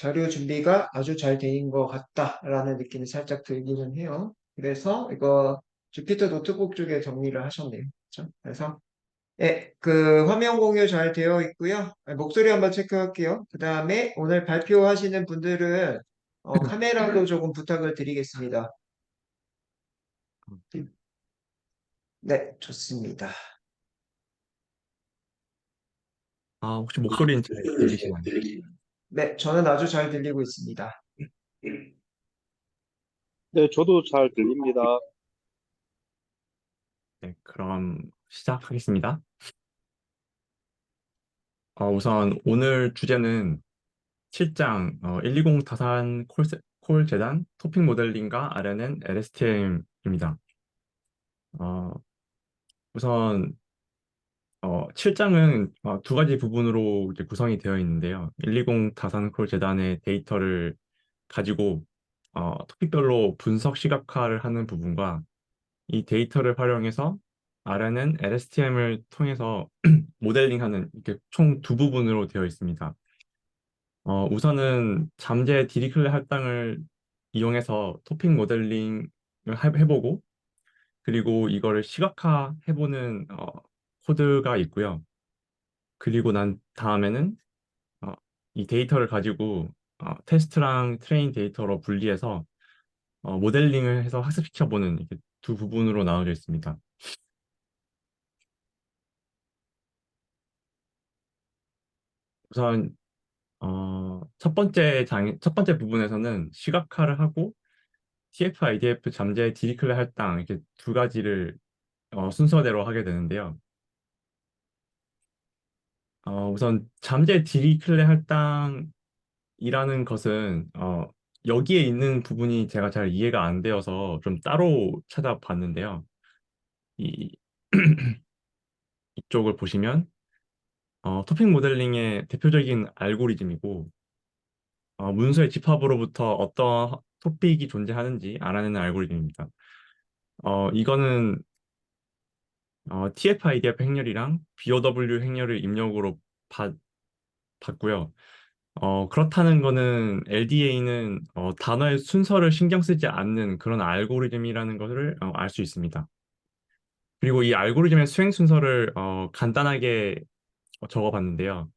자료 준비가 아주 잘 된 것 같다라는 느낌이 살짝 들기는 해요. 그래서 이거 주피터 노트북 쪽에 정리를 하셨네요. 그렇죠? 그래서 그 화면 공유 잘 되어 있고요. 목소리 한번 체크할게요. 그 다음에 오늘 발표하시는 분들은 카메라도 조금 부탁을 드리겠습니다. 네, 좋습니다. 아, 혹시 목소리는 잘 들리시나요? 네, 저는 아주 잘 들리고 있습니다. 네, 저도 잘 들립니다. 네, 그럼 시작하겠습니다. 우선 오늘 주제는 7장 120 다산 콜 재단 토픽 모델링과 RNN LSTM입니다. 우선 7장은 두 가지 부분으로 이제 구성이 되어 있는데요. 120 다산 콜 재단의 데이터를 가지고 토픽별로 분석 시각화를 하는 부분과 이 데이터를 활용해서 RNN, LSTM을 통해서 모델링하는 이렇게 총 두 부분으로 되어 있습니다. 우선은 잠재 디리클레 할당을 이용해서 토픽 모델링을 해보고 그리고 이거를 시각화 해보는 코드가 있고요. 그리고 난 다음에는 어, 이 데이터를 가지고 테스트랑 트레인 데이터로 분리해서 모델링을 해서 학습시켜보는 이렇게 두 부분으로 나눠져 있습니다. 우선 첫 번째 부분에서는 시각화를 하고 TF, IDF 잠재 디리클레 할당 이렇게 두 가지를 순서대로 하게 되는데요. 우선 잠재 디리클레 할당이라는 것은 여기에 있는 부분이 제가 잘 이해가 안 되어서 좀 따로 찾아봤는데요. 이 이쪽을 보시면 토픽 모델링의 대표적인 알고리즘이고 문서의 집합으로부터 어떤 토픽이 존재하는지 알아내는 알고리즘입니다. 이거는 TF, IDF 행렬이랑 BOW 행렬을 입력으로 받고요. 그렇다는 거는 LDA는 단어의 순서를 신경 쓰지 않는 그런 알고리즘이라는 것을 알 수 있습니다. 그리고 이 알고리즘의 수행 순서를 간단하게 적어봤는데요.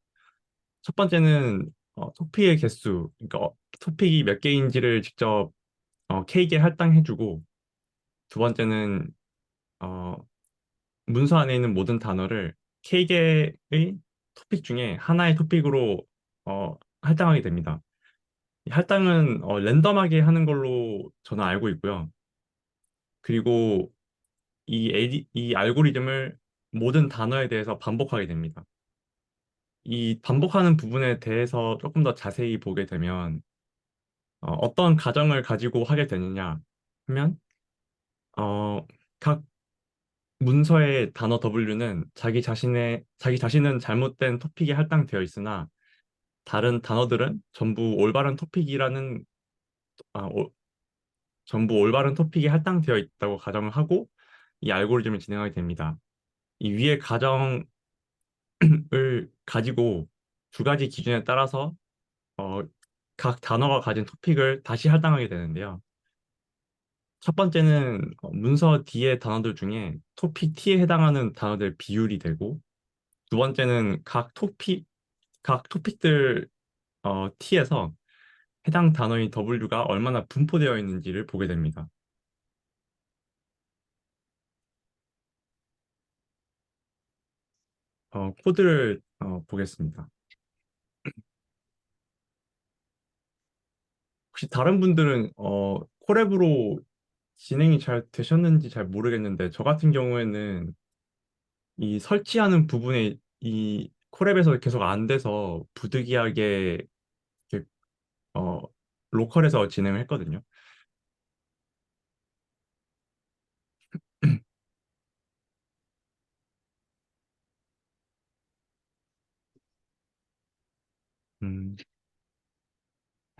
첫 번째는 토픽의 개수, 그러니까 토픽이 몇 개인지를 직접 K개 할당해주고, 두 번째는 어, 문서 안에 있는 모든 단어를 K개의 토픽 중에 하나의 토픽으로 할당하게 됩니다. 이 할당은 랜덤하게 하는 걸로 저는 알고 있고요. 그리고 이 알고리즘을 모든 단어에 대해서 반복하게 됩니다. 이 반복하는 부분에 대해서 조금 더 자세히 보게 되면 어떤 가정을 가지고 하게 되느냐 하면 어, 각 문서의 단어 W는 자기 자신은 잘못된 토픽에 할당되어 있으나 다른 단어들은 아, 오- 전부 올바른 토픽에 할당되어 있다고 가정을 하고 이 알고리즘을 진행하게 됩니다. 이 위의 가정을 가지고 두 가지 기준에 따라서 어, 각 단어가 가진 토픽을 다시 할당하게 되는데요. 첫 번째는 문서 뒤의 단어들 중에 토픽 T에 해당하는 단어들 비율이 되고, 두 번째는 각 토픽들 T에서 해당 단어인 W가 얼마나 분포되어 있는지를 보게 됩니다. 코드를 보겠습니다. 혹시 다른 분들은 콜앱으로 진행이 잘 되셨는지 잘 모르겠는데, 저 같은 경우에는 이 설치하는 부분에 이 콜앱에서 계속 안 돼서 부득이하게 이렇게, 어, 로컬에서 진행을 했거든요. 음,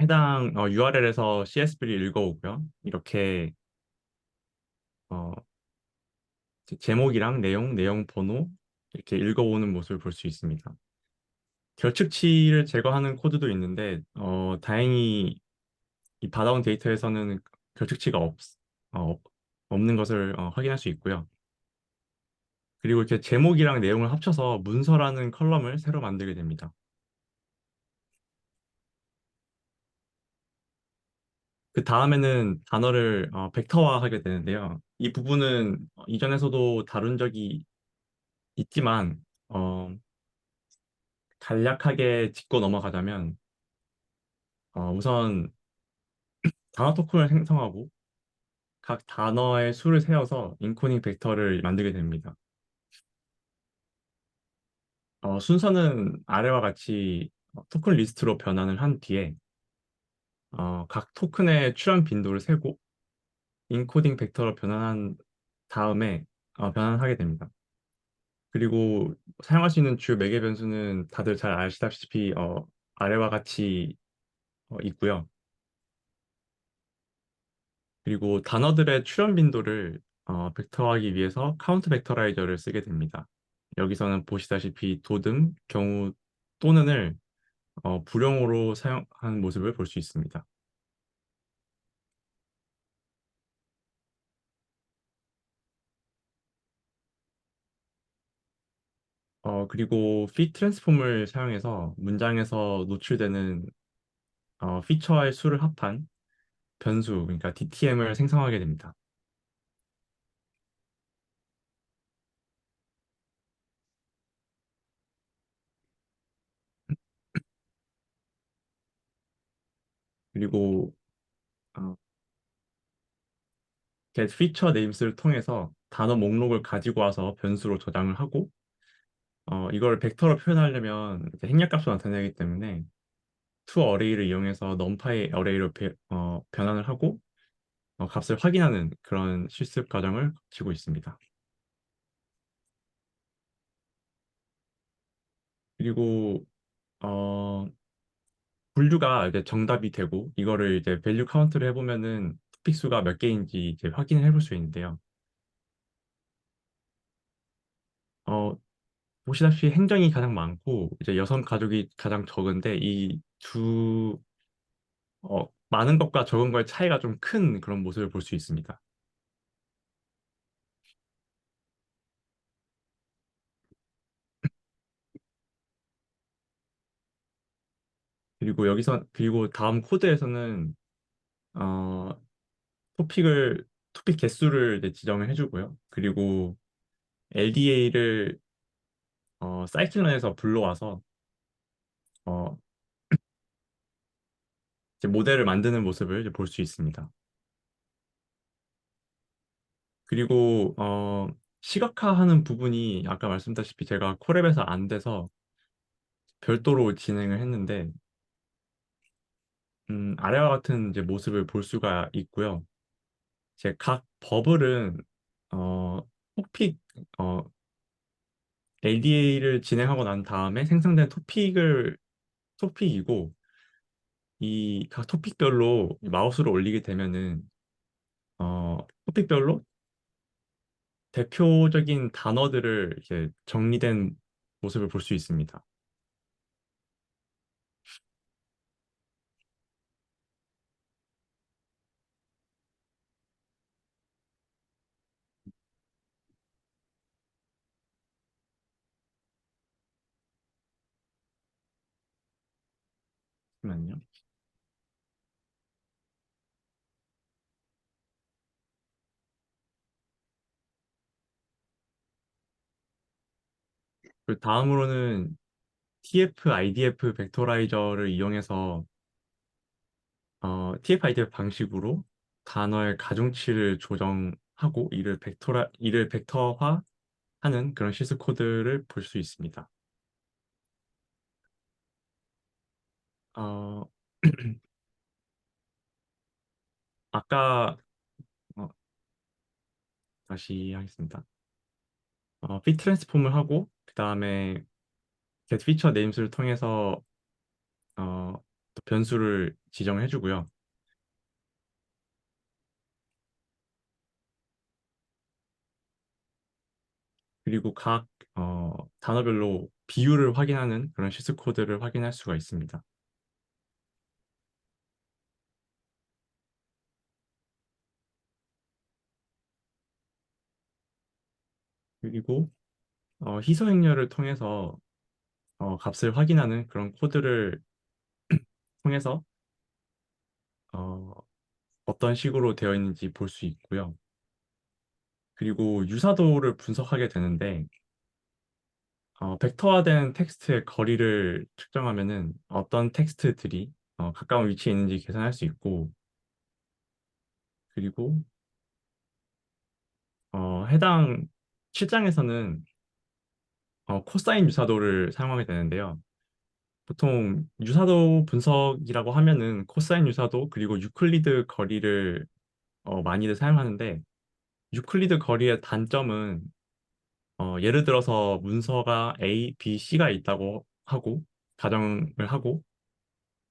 해당 URL에서 CSV를 읽어오고요. 이렇게 어, 제목이랑 내용 번호 이렇게 읽어오는 모습을 볼 수 있습니다. 결측치를 제거하는 코드도 있는데 다행히 이 받아온 데이터에서는 결측치가 어, 없는 것을 확인할 수 있고요. 그리고 이렇게 제목이랑 내용을 합쳐서 문서라는 컬럼을 새로 만들게 됩니다. 그 다음에는 단어를 벡터화하게 되는데요. 이 부분은 이전에서도 다룬 적이 있지만 간략하게 짚고 넘어가자면 우선 단어 토큰을 생성하고 각 단어의 수를 세어서 인코딩 벡터를 만들게 됩니다. 순서는 아래와 같이 토큰 리스트로 변환을 한 뒤에 각 토큰의 출현 빈도를 세고 인코딩 벡터로 변환한 다음에 변환하게 됩니다. 그리고 사용할 수 있는 주요 매개 변수는 다들 잘 아시다시피 아래와 같이 있고요. 그리고 단어들의 출현 빈도를 벡터화하기 위해서 카운트 벡터라이저를 쓰게 됩니다. 여기서는 보시다시피 도듬, 경우 또는을 불용어로 사용하는 모습을 볼 수 있습니다. 그리고 피 트랜스폼을 사용해서 문장에서 노출되는 피처의 수를 합한 변수, 그러니까 DTM을 생성하게 됩니다. 그리고 어, get feature names를 통해서 단어 목록을 가지고 와서 변수로 저장을 하고 이걸 벡터로 표현하려면 이제 행렬값으로 나타내기 때문에 to array를 이용해서 numpy array로 변환을 하고 값을 확인하는 그런 실습 과정을 거치고 있습니다. 그리고 어, 분류가 이제 정답이 되고 이거를 이제 밸류 카운트를 해보면은 토픽 수가 몇 개인지 이제 확인을 해볼 수 있는데요. 어, 보시다시피 행정이 가장 많고 이제 여성 가족이 가장 적은데 많은 것과 적은 거의 차이가 좀 큰 그런 모습을 볼 수 있습니다. 그리고 다음 코드에서는 어, 토픽 개수를 이제 지정을 해주고요. 그리고 LDA를 사이클런에서 불러와서 어, 이제 모델을 만드는 모습을 볼 수 있습니다. 그리고 시각화하는 부분이 아까 말씀드렸다시피 제가 콜앱에서 안 돼서 별도로 진행을 했는데 아래와 같은 이제 모습을 볼 수가 있고요. 제 각 버블은 어, 토픽 LDA를 진행하고 난 다음에 생성된 토픽이고 이 각 토픽별로 마우스로 올리게 되면은 토픽별로 대표적인 단어들을 이렇게 정리된 모습을 볼 수 있습니다. 잠시만요. 그 다음으로는 TF IDF 벡터라이저를 이용해서 TF IDF 방식으로 단어의 가중치를 조정하고 이를 벡터화하는 그런 실습 코드를 볼 수 있습니다. 어, 아까 어, 다시 하겠습니다. fit 트랜스폼을 하고 그 다음에 get feature names를 통해서 또 변수를 지정해 주고요. 그리고 각 단어별로 비율을 확인하는 그런 시스 코드를 확인할 수가 있습니다. 그리고 희소 행렬을 통해서 값을 확인하는 그런 코드를 통해서 어, 어떤 식으로 되어 있는지 볼 수 있고요. 그리고 유사도를 분석하게 되는데 벡터화된 텍스트의 거리를 측정하면은 어떤 텍스트들이 가까운 위치에 있는지 계산할 수 있고, 그리고 해당 실장에서는 코사인 유사도를 사용하게 되는데요. 보통 유사도 분석이라고 하면은 코사인 유사도 그리고 유클리드 거리를 많이들 사용하는데, 유클리드 거리의 단점은 예를 들어서 문서가 A, B, C가 있다고 하고 가정을 하고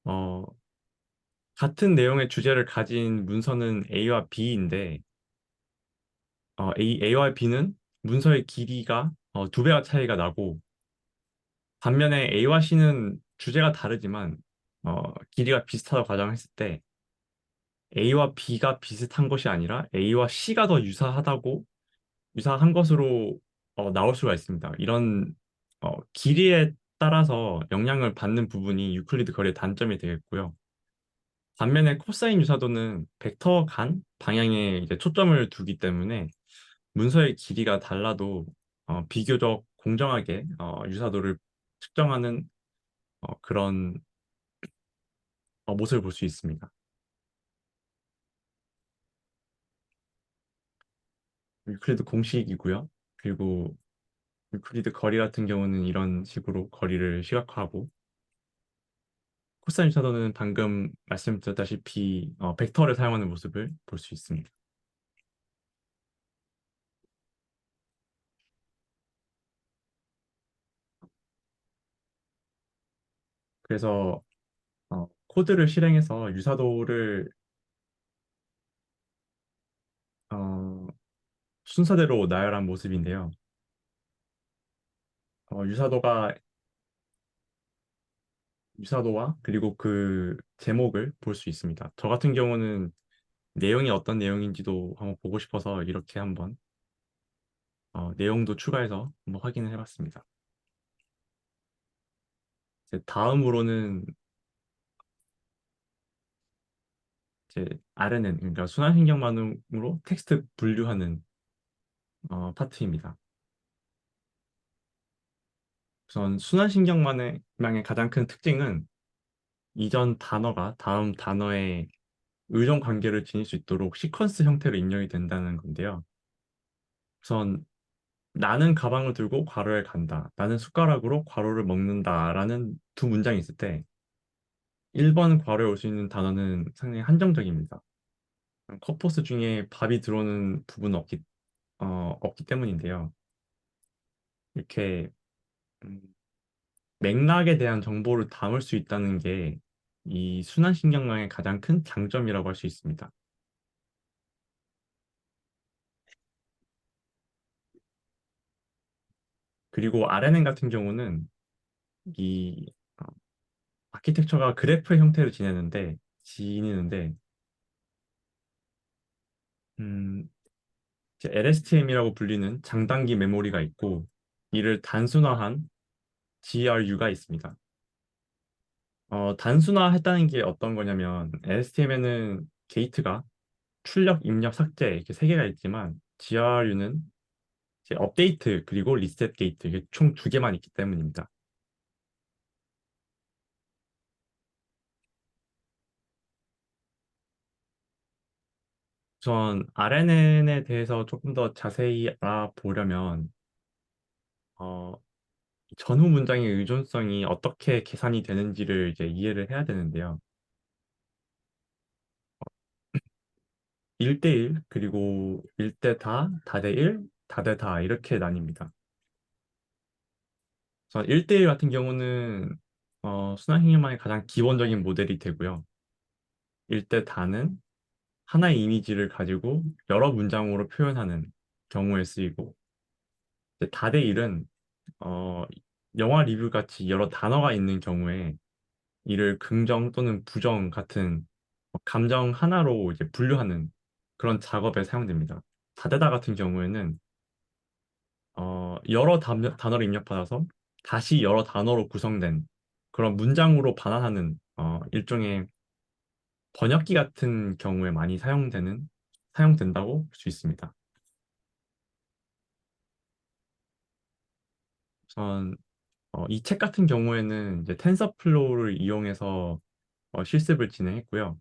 어, 같은 내용의 주제를 가진 문서는 A와 B인데 A와 B는 문서의 길이가 두 배가 차이가 나고, 반면에 A와 C는 주제가 다르지만 길이가 비슷하다고 가정했을 때 A와 B가 비슷한 것이 아니라 A와 C가 더 유사한 것으로 나올 수가 있습니다. 이런 길이에 따라서 영향을 받는 부분이 유클리드 거리의 단점이 되겠고요. 반면에 코사인 유사도는 벡터 간 방향에 이제 초점을 두기 때문에 문서의 길이가 달라도 비교적 공정하게 유사도를 측정하는 그런 모습을 볼 수 있습니다. 유클리드 공식이고요. 그리고 유클리드 거리 같은 경우는 이런 식으로 거리를 시각화하고, 코사인 유사도는 방금 말씀드렸다시피 벡터를 사용하는 모습을 볼 수 있습니다. 그래서 코드를 실행해서 유사도를 어, 순서대로 나열한 모습인데요. 유사도가 유사도와 그리고 그 제목을 볼 수 있습니다. 저 같은 경우는 내용이 어떤 내용인지도 한번 보고 싶어서 이렇게 한번 내용도 추가해서 한번 확인을 해봤습니다. 이제 다음으로는 이제 RNN, 그러니까 순환신경만으로 텍스트 분류하는 파트입니다. 우선 순환신경망의 가장 큰 특징은 이전 단어가 다음 단어에 의존 관계를 지닐 수 있도록 시퀀스 형태로 입력이 된다는 건데요. 우선 나는 가방을 들고 괄호에 간다. 나는 숟가락으로 괄호를 먹는다라는 두 문장이 있을 때 1번 괄호에 올 수 있는 단어는 상당히 한정적입니다. 커포스 중에 밥이 들어오는 부분은 없기 때문인데요. 이렇게 음, 맥락에 대한 정보를 담을 수 있다는 게 이 순환신경망의 가장 큰 장점이라고 할 수 있습니다. 그리고 RNN 같은 경우는 이 아키텍처가 그래프 형태로 지니는데 음, 이제 LSTM이라고 불리는 장단기 메모리가 있고 이를 단순화한 GRU가 있습니다. 단순화했다는 게 어떤 거냐면 LSTM에는 게이트가 출력, 입력, 삭제 이렇게 세 개가 있지만 GRU는 이제 업데이트 그리고 리셋 게이트 이게 총 두 개만 있기 때문입니다. 우선 RNN에 대해서 조금 더 자세히 알아보려면 어, 전후 문장의 의존성이 어떻게 계산이 되는지를 이제 이해를 해야 되는데요. 1대1 그리고 1대 다, 다대 1, 다대 다 이렇게 나뉩니다. 우선 1대1 같은 경우는 순환행렬만의 가장 기본적인 모델이 되고요. 1대 다는 하나의 이미지를 가지고 여러 문장으로 표현하는 경우에 쓰이고, 이제 다대 1은 어, 영화 리뷰 같이 여러 단어가 있는 경우에 이를 긍정 또는 부정 같은 감정 하나로 이제 분류하는 그런 작업에 사용됩니다. 다대다 같은 경우에는 여러 단어를 입력받아서 다시 여러 단어로 구성된 그런 문장으로 반환하는 일종의 번역기 같은 경우에 많이 사용된다고 볼 수 있습니다. 우선 이 책 같은 경우에는 이제 텐서플로우를 이용해서 실습을 진행했고요.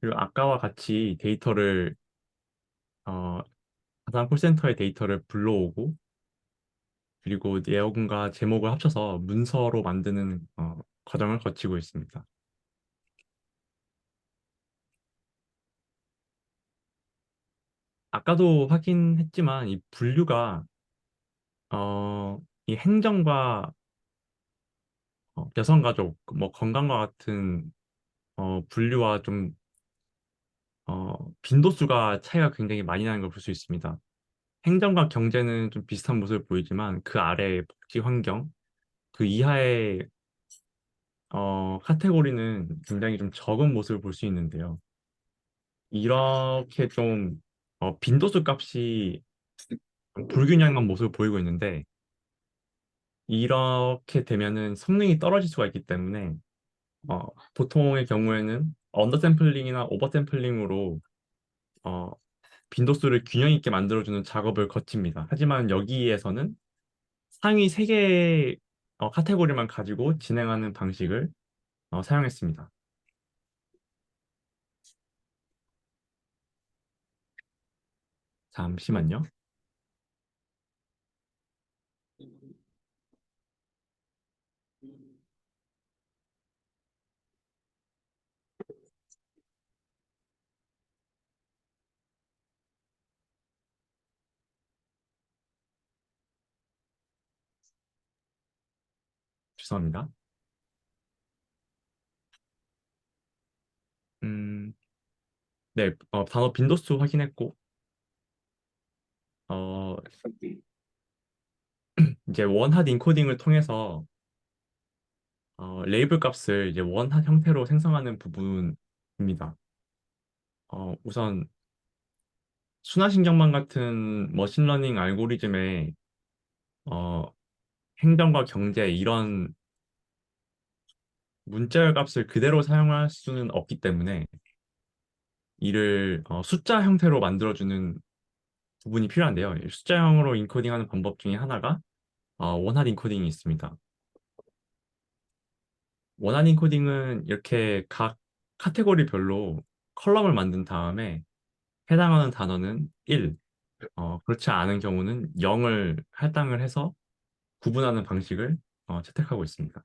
그리고 아까와 같이 데이터를 어, 가상 콜센터의 데이터를 불러오고 그리고 내용과 제목을 합쳐서 문서로 만드는 과정을 거치고 있습니다. 아까도 확인했지만 이 분류가 이 행정과 여성가족, 뭐 건강과 같은 분류와 좀 빈도수가 차이가 굉장히 많이 나는 걸 볼 수 있습니다. 행정과 경제는 좀 비슷한 모습을 보이지만 그 아래의 복지 환경, 그 이하의 카테고리는 굉장히 좀 적은 모습을 볼 수 있는데요. 이렇게 좀 빈도수 값이 불균형한 모습을 보이고 있는데 이렇게 되면은 성능이 떨어질 수가 있기 때문에 보통의 경우에는 언더 샘플링이나 오버 샘플링으로 어, 빈도수를 균형 있게 만들어주는 작업을 거칩니다. 하지만 여기에서는 상위 3개의 카테고리만 가지고 진행하는 방식을 사용했습니다. 잠시만요. 죄송합니다. 음, 네, 단어 빈도수 확인했고, 어, 이제 원핫 인코딩을 통해서 레이블 값을 이제 원핫 형태로 생성하는 부분입니다. 우선 순환신경망 같은 머신러닝 알고리즘의 어, 행정과 경제 이런 문자열 값을 그대로 사용할 수는 없기 때문에 이를 숫자 형태로 만들어주는 부분이 필요한데요. 이 숫자형으로 인코딩하는 방법 중에 하나가 원핫 인코딩이 있습니다. 원한 인코딩은 이렇게 각 카테고리별로 컬럼을 만든 다음에 해당하는 단어는 1, 그렇지 않은 경우는 0을 할당을 해서 구분하는 방식을 채택하고 있습니다.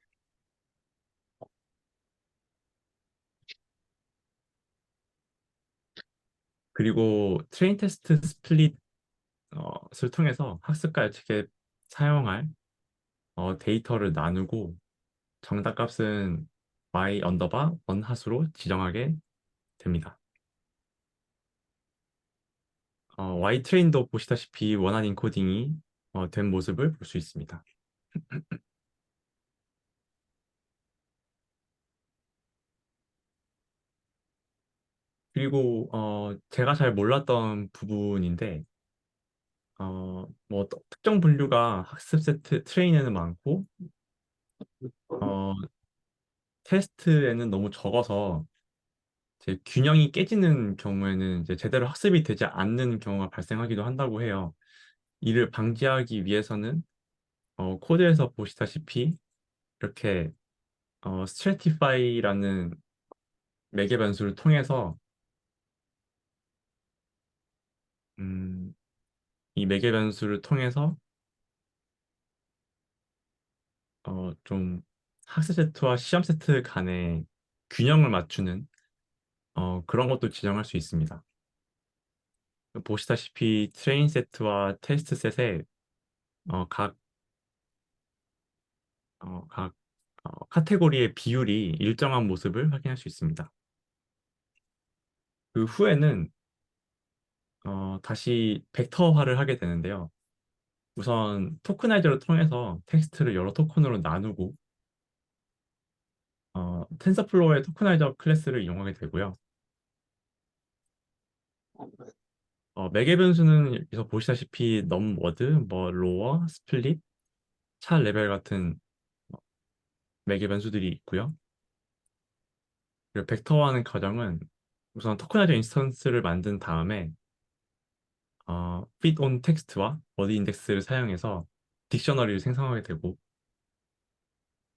그리고 트레인 테스트 스플릿을 통해서 학습과 예측에 사용할 데이터를 나누고 정답 값은 y 언더바 원핫으로 지정하게 됩니다. Y 트레인도 보시다시피 원한 인코딩이 된 모습을 볼 수 있습니다. 그리고 제가 잘 몰랐던 부분인데 뭐 특정 분류가 학습 세트 트레인에는 많고 어, 테스트에는 너무 적어서 이제 균형이 깨지는 경우에는 이제 제대로 학습이 되지 않는 경우가 발생하기도 한다고 해요. 이를 방지하기 위해서는 코드에서 보시다시피 이렇게 stratify라는 매개 변수를 통해서 음, 이 매개 변수를 통해서 좀 학습 세트와 시험 세트 간의 균형을 맞추는 그런 것도 지정할 수 있습니다. 보시다시피 트레인 세트와 테스트 셋에 각 각 카테고리의 비율이 일정한 모습을 확인할 수 있습니다. 그 후에는 다시 벡터화를 하게 되는데요. 우선 토크나이저를 통해서 텍스트를 여러 토큰으로 나누고 텐서플로어의 토크나이저 클래스를 이용하게 되고요. 매개 변수는 여기서 보시다시피 넘워드, 뭐 로어, 스플릿, 차 레벨 같은 매개 변수들이 있고요. 그리고 벡터화하는 과정은 우선 토크나이저 인스턴스를 만든 다음에 fit on 텍스트와 워드 인덱스를 사용해서 딕셔너리를 생성하게 되고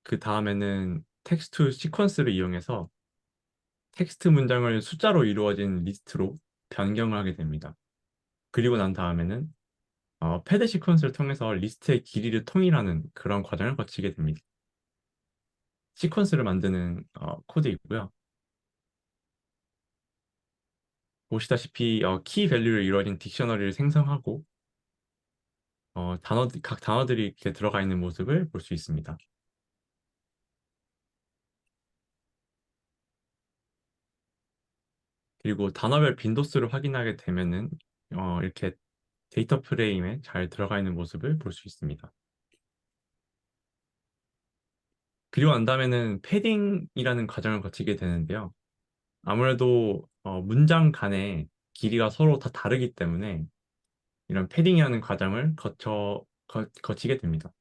그 다음에는 텍스트 시퀀스를 이용해서 텍스트 문장을 숫자로 이루어진 리스트로 변경을 하게 됩니다. 그리고 난 다음에는 패드 시퀀스를 통해서 리스트의 길이를 통일하는 그런 과정을 거치게 됩니다. 시퀀스를 만드는 코드이고요. 보시다시피 키 밸류를 이루어진 딕셔너리를 생성하고 각 단어들이 이렇게 들어가 있는 모습을 볼 수 있습니다. 그리고 단어별 빈도수를 확인하게 되면은 이렇게 데이터 프레임에 잘 들어가 있는 모습을 볼 수 있습니다. 그리고 난 다음에는 패딩이라는 과정을 거치게 되는데요. 아무래도 문장 간의 길이가 서로 다 다르기 때문에 이런 패딩이라는 과정을 거치게 됩니다.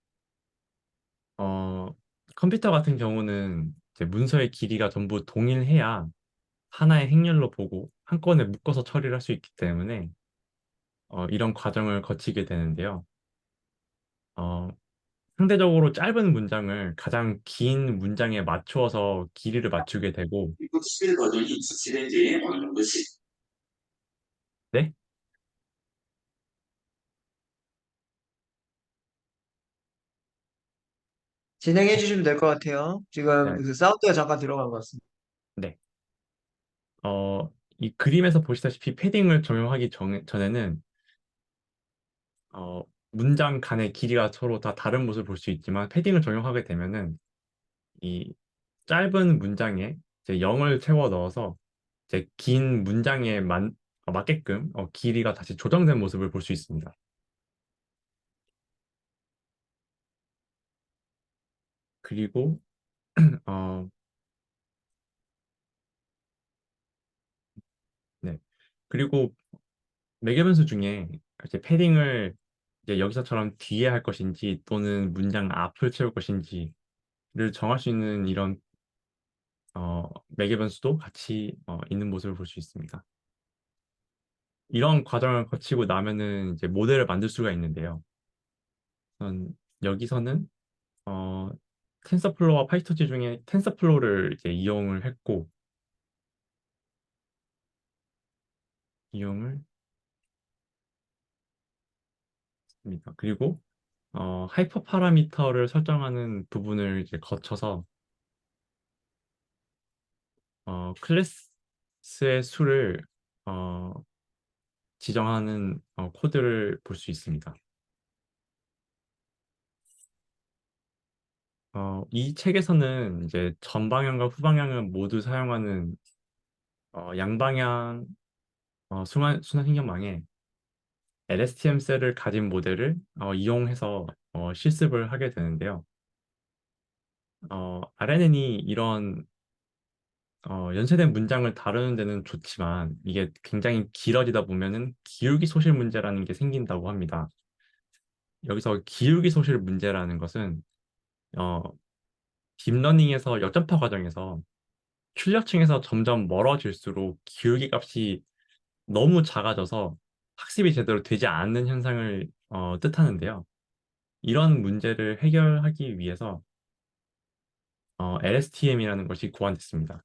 어, 컴퓨터 같은 경우는 이제 문서의 길이가 전부 동일해야 하나의 행렬로 보고 한 건에 묶어서 처리를 할 수 있기 때문에 이런 과정을 거치게 되는데요. 어, 상대적으로 짧은 문장을 가장 긴 문장에 맞추어서 길이를 맞추게 되고, 미국 11버전이 출시된 지 어느 정도 네? 진행해 주시면 될 것 같아요. 지금 네. 그 사운드가 잠깐 들어간 것 같습니다. 네. 이 그림에서 보시다시피 패딩을 적용하기 전에는 문장 간의 길이가 서로 다 다른 모습을 볼 수 있지만 패딩을 적용하게 되면은 이 짧은 문장에 이제 0을 채워 넣어서 이제 긴 문장에 맞게끔 길이가 다시 조정된 모습을 볼 수 있습니다. 그리고 어, 네. 그리고 매개 변수 중에 이제 패딩을 이제 여기서처럼 뒤에 할 것인지 또는 문장 앞을 채울 것인지를 정할 수 있는 이런 매개 변수도 같이 있는 모습을 볼 수 있습니다. 이런 과정을 거치고 나면은 이제 모델을 만들 수가 있는데요. 여기서는 어, 텐서플로우와 파이토치 중에 텐서플로우를 이제 이용을 했습니다. 그리고 하이퍼 파라미터를 설정하는 부분을 이제 거쳐서 클래스의 수를 어, 지정하는 코드를 볼 수 있습니다. 이 책에서는 이제 전방향과 후방향을 모두 사용하는 양방향 순환 신경망에 LSTM 셀을 가진 모델을 이용해서 실습을 하게 되는데요. RNN이 이런 연쇄된 문장을 다루는 데는 좋지만 이게 굉장히 길어지다 보면은 기울기 소실 문제라는 게 생긴다고 합니다. 여기서 기울기 소실 문제라는 것은 어, 딥러닝에서 역점파 과정에서 출력층에서 점점 멀어질수록 기울기 값이 너무 작아져서 학습이 제대로 되지 않는 현상을 뜻하는데요. 이런 문제를 해결하기 위해서 LSTM이라는 것이 고안됐습니다.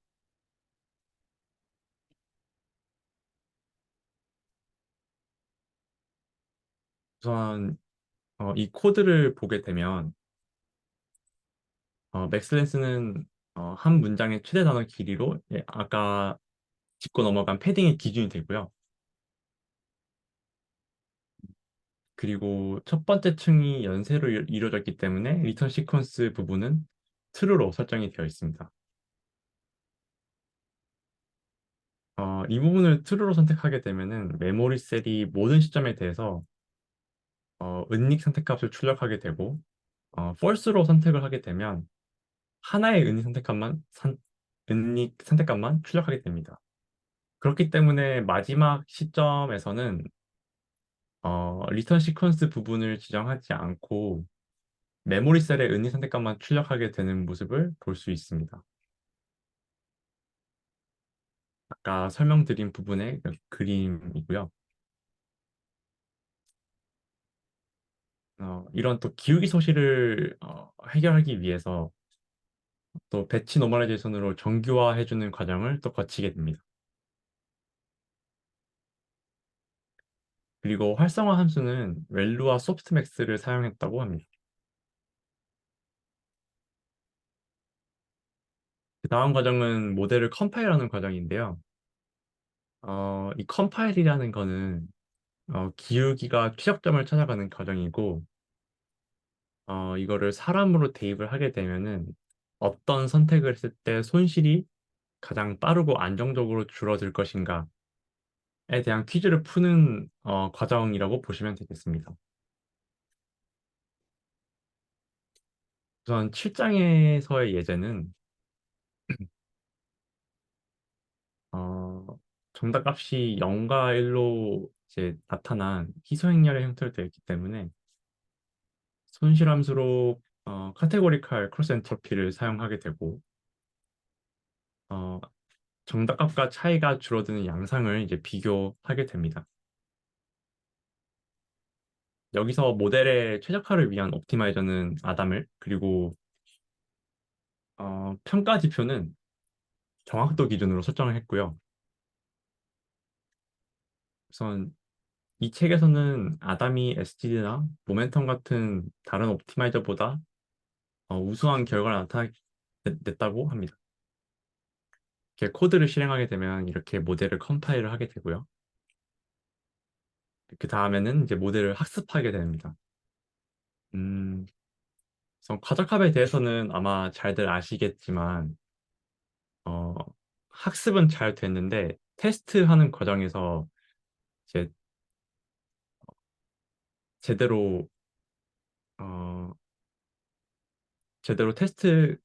우선 이 코드를 보게 되면 맥스랜스는 한 문장의 최대 단어 길이로 아까 짚고 넘어간 패딩의 기준이 되고요. 그리고 첫 번째 층이 연쇄로 이루어져 있기 때문에 리턴 시퀀스 부분은 true로 설정이 되어 있습니다. 이 부분을 true로 선택하게 되면은 메모리 셀이 모든 시점에 대해서 은닉 선택값을 출력하게 되고 false로 선택을 하게 되면 하나의 은닉 선택값만 출력하게 됩니다. 그렇기 때문에 마지막 시점에서는 리턴 시퀀스 부분을 지정하지 않고 메모리 셀의 은닉 선택값만 출력하게 되는 모습을 볼 수 있습니다. 아까 설명드린 부분의 그림이고요. 이런 또 기울기 소실을 해결하기 위해서 또 배치 노멀라이제이션으로 정규화해주는 과정을 또 거치게 됩니다. 그리고 활성화 함수는 렐루와 소프트맥스를 사용했다고 합니다. 그 다음 과정은 모델을 컴파일하는 과정인데요. 이 컴파일이라는 거는 기울기가 최적점을 찾아가는 과정이고 이거를 사람으로 대입을 하게 되면은 어떤 선택을 했을 때 손실이 가장 빠르고 안정적으로 줄어들 것인가에 대한 퀴즈를 푸는 과정이라고 보시면 되겠습니다. 우선 7장에서의 예제는 어, 정답값이 0과 1로 이제 나타난 희소행렬의 형태로 되어 있기 때문에 손실함수로 카테고리칼 크로스 엔트로피를 사용하게 되고 어, 정답값과 차이가 줄어드는 양상을 이제 비교하게 됩니다. 여기서 모델의 최적화를 위한 옵티마이저는 아담을 그리고 평가 지표는 정확도 기준으로 설정을 했고요. 우선 이 책에서는 아담이 SGD나 모멘텀 같은 다른 옵티마이저보다 우수한 결과를 나타냈다고 합니다. 이렇게 코드를 실행하게 되면 이렇게 모델을 컴파일을 하게 되고요. 그 다음에는 이제 모델을 학습하게 됩니다. 음, 우선 과적합에 대해서는 아마 잘들 아시겠지만 어, 학습은 잘 됐는데 테스트하는 과정에서 이제 제대로 어, 제대로 테스트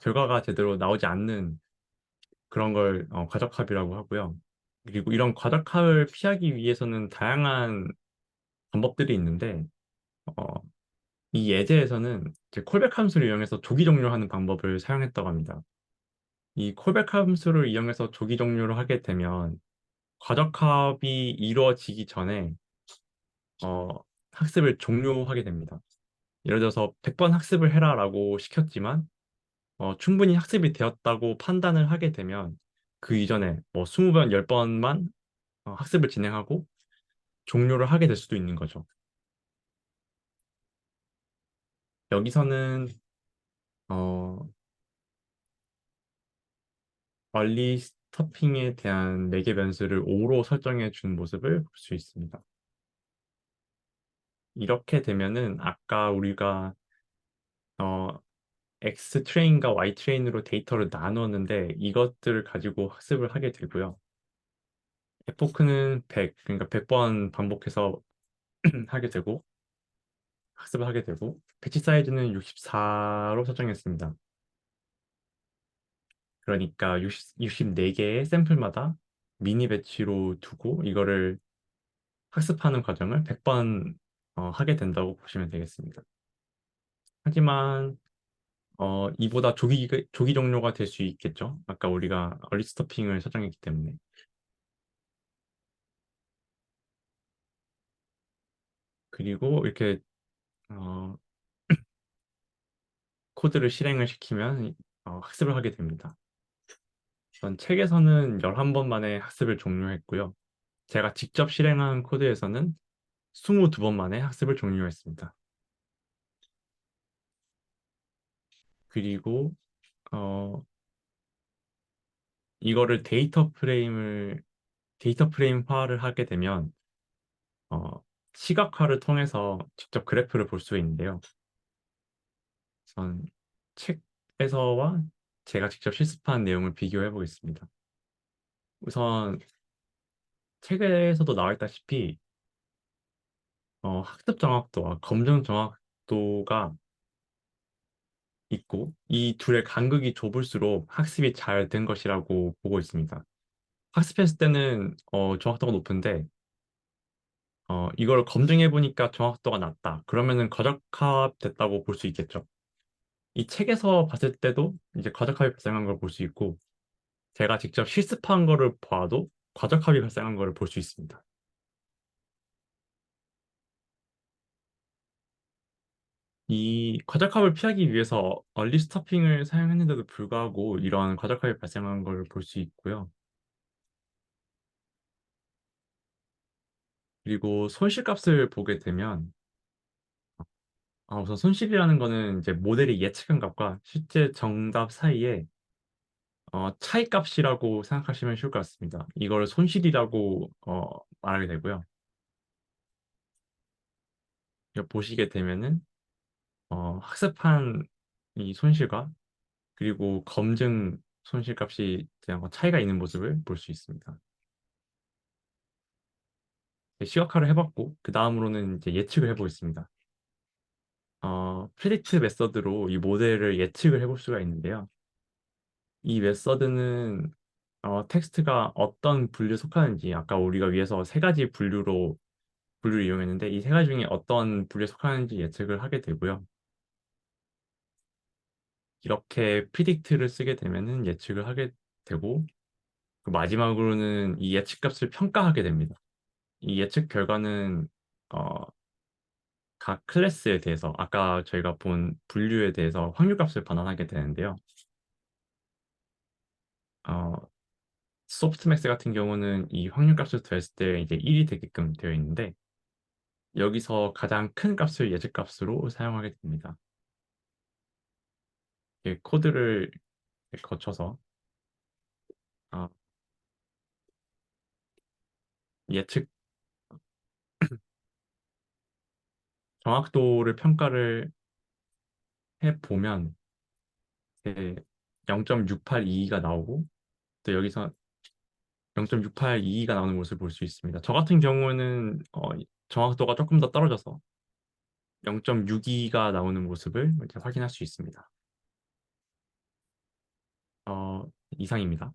결과가 제대로 나오지 않는 그런 걸 과적합이라고 하고요. 그리고 이런 과적합을 피하기 위해서는 다양한 방법들이 있는데 어, 이 예제에서는 이제 콜백 함수를 이용해서 조기 종료하는 방법을 사용했다고 합니다. 이 콜백 함수를 이용해서 조기 종료를 하게 되면 과적합이 이루어지기 전에 어, 학습을 종료하게 됩니다. 예를 들어서 100번 학습을 해라라고 시켰지만 충분히 학습이 되었다고 판단을 하게 되면 그 이전에 뭐 20번, 10번만 학습을 진행하고 종료를 하게 될 수도 있는 거죠. 여기서는 어, 얼리 스토핑에 대한 매개 변수를 5로 설정해 준 모습을 볼 수 있습니다. 이렇게 되면은 아까 우리가 어, X 트레인과 Y 트레인으로 데이터를 나누었는데 이것들을 가지고 학습을 하게 되고요. 에포크는 100, 그러니까 100번 반복해서 하게 되고 학습을 하게 되고 배치 사이즈는 64로 설정했습니다. 그러니까 64개의 샘플마다 미니 배치로 두고 이거를 학습하는 과정을 100번 하게 된다고 보시면 되겠습니다. 하지만 이보다 조기 종료가 될 수 있겠죠. 아까 우리가 얼리 스토핑을 설정했기 때문에. 그리고 이렇게 어, 코드를 실행을 시키면 학습을 하게 됩니다. 전 책에서는 11번 만에 학습을 종료했고요. 제가 직접 실행한 코드에서는 22번 만에 학습을 종료했습니다. 그리고 어, 이거를 데이터 프레임화를 하게 되면 어, 시각화를 통해서 직접 그래프를 볼 수 있는데요. 우선 책에서와 제가 직접 실습한 내용을 비교해 보겠습니다. 우선 책에서도 나와 있다시피 학습 정확도와 검정 정확도가 있고 이 둘의 간극이 좁을수록 학습이 잘 된 것이라고 보고 있습니다. 학습했을 때는 정확도가 높은데 이걸 검증해 보니까 정확도가 낮다. 그러면은 과적합 됐다고 볼 수 있겠죠. 이 책에서 봤을 때도 이제 과적합이 발생한 걸 볼 수 있고 제가 직접 실습한 거를 봐도 과적합이 발생한 거를 볼 수 있습니다. 이 과적합을 피하기 위해서 얼리 스토핑을 사용했는데도 불구하고 이러한 과적합이 발생한 걸 볼 수 있고요. 그리고 손실값을 보게 되면 우선 손실이라는 거는 이제 모델이 예측한 값과 실제 정답 사이에 차이값이라고 생각하시면 쉬울 것 같습니다. 이걸 손실이라고 말하게 되고요. 이거 보시게 되면은 학습한 이 손실과 그리고 검증 손실값이 대한 차이가 있는 모습을 볼 수 있습니다. 시각화를 해봤고 그 다음으로는 이제 예측을 해보겠습니다. 프리딕트 메서드로 이 모델을 예측을 해볼 수가 있는데요. 이 메서드는 텍스트가 어떤 분류에 속하는지 아까 우리가 위에서 세 가지 분류를 이용했는데 이 세 가지 중에 어떤 분류에 속하는지 예측을 하게 되고요. 이렇게 프리딕트를 쓰게 되면은 예측을 하게 되고 그 마지막으로는 이 예측값을 평가하게 됩니다. 이 예측 결과는 어, 각 클래스에 대해서 아까 저희가 본 분류에 대해서 확률값을 반환하게 되는데요. 어, 소프트맥스 같은 경우는 이 확률값을 더했을 때 이제 1이 되게끔 되어 있는데 여기서 가장 큰 값을 예측값으로 사용하게 됩니다. 이 코드를 거쳐서 어, 예측 정확도를 평가를 해보면 0.682가 나오고 또 여기서 0.682가 나오는 모습을 볼 수 있습니다. 저 같은 경우는 정확도가 조금 더 떨어져서 0.62가 나오는 모습을 이렇게 확인할 수 있습니다. 이상입니다.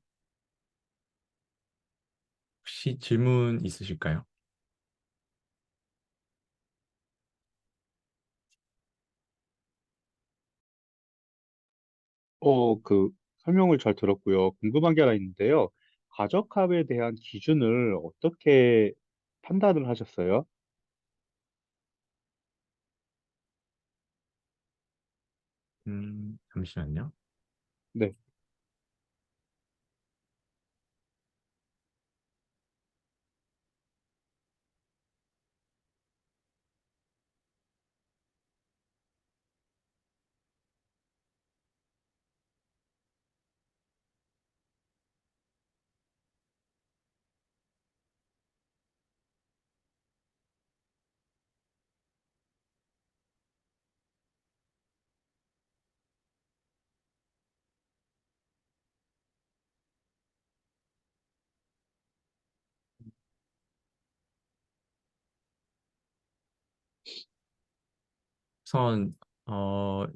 혹시 질문 있으실까요? 그 설명을 잘 들었고요. 궁금한 게 하나 있는데요. 과적합에 대한 기준을 어떻게 판단을 하셨어요? 잠시만요. 네. 우선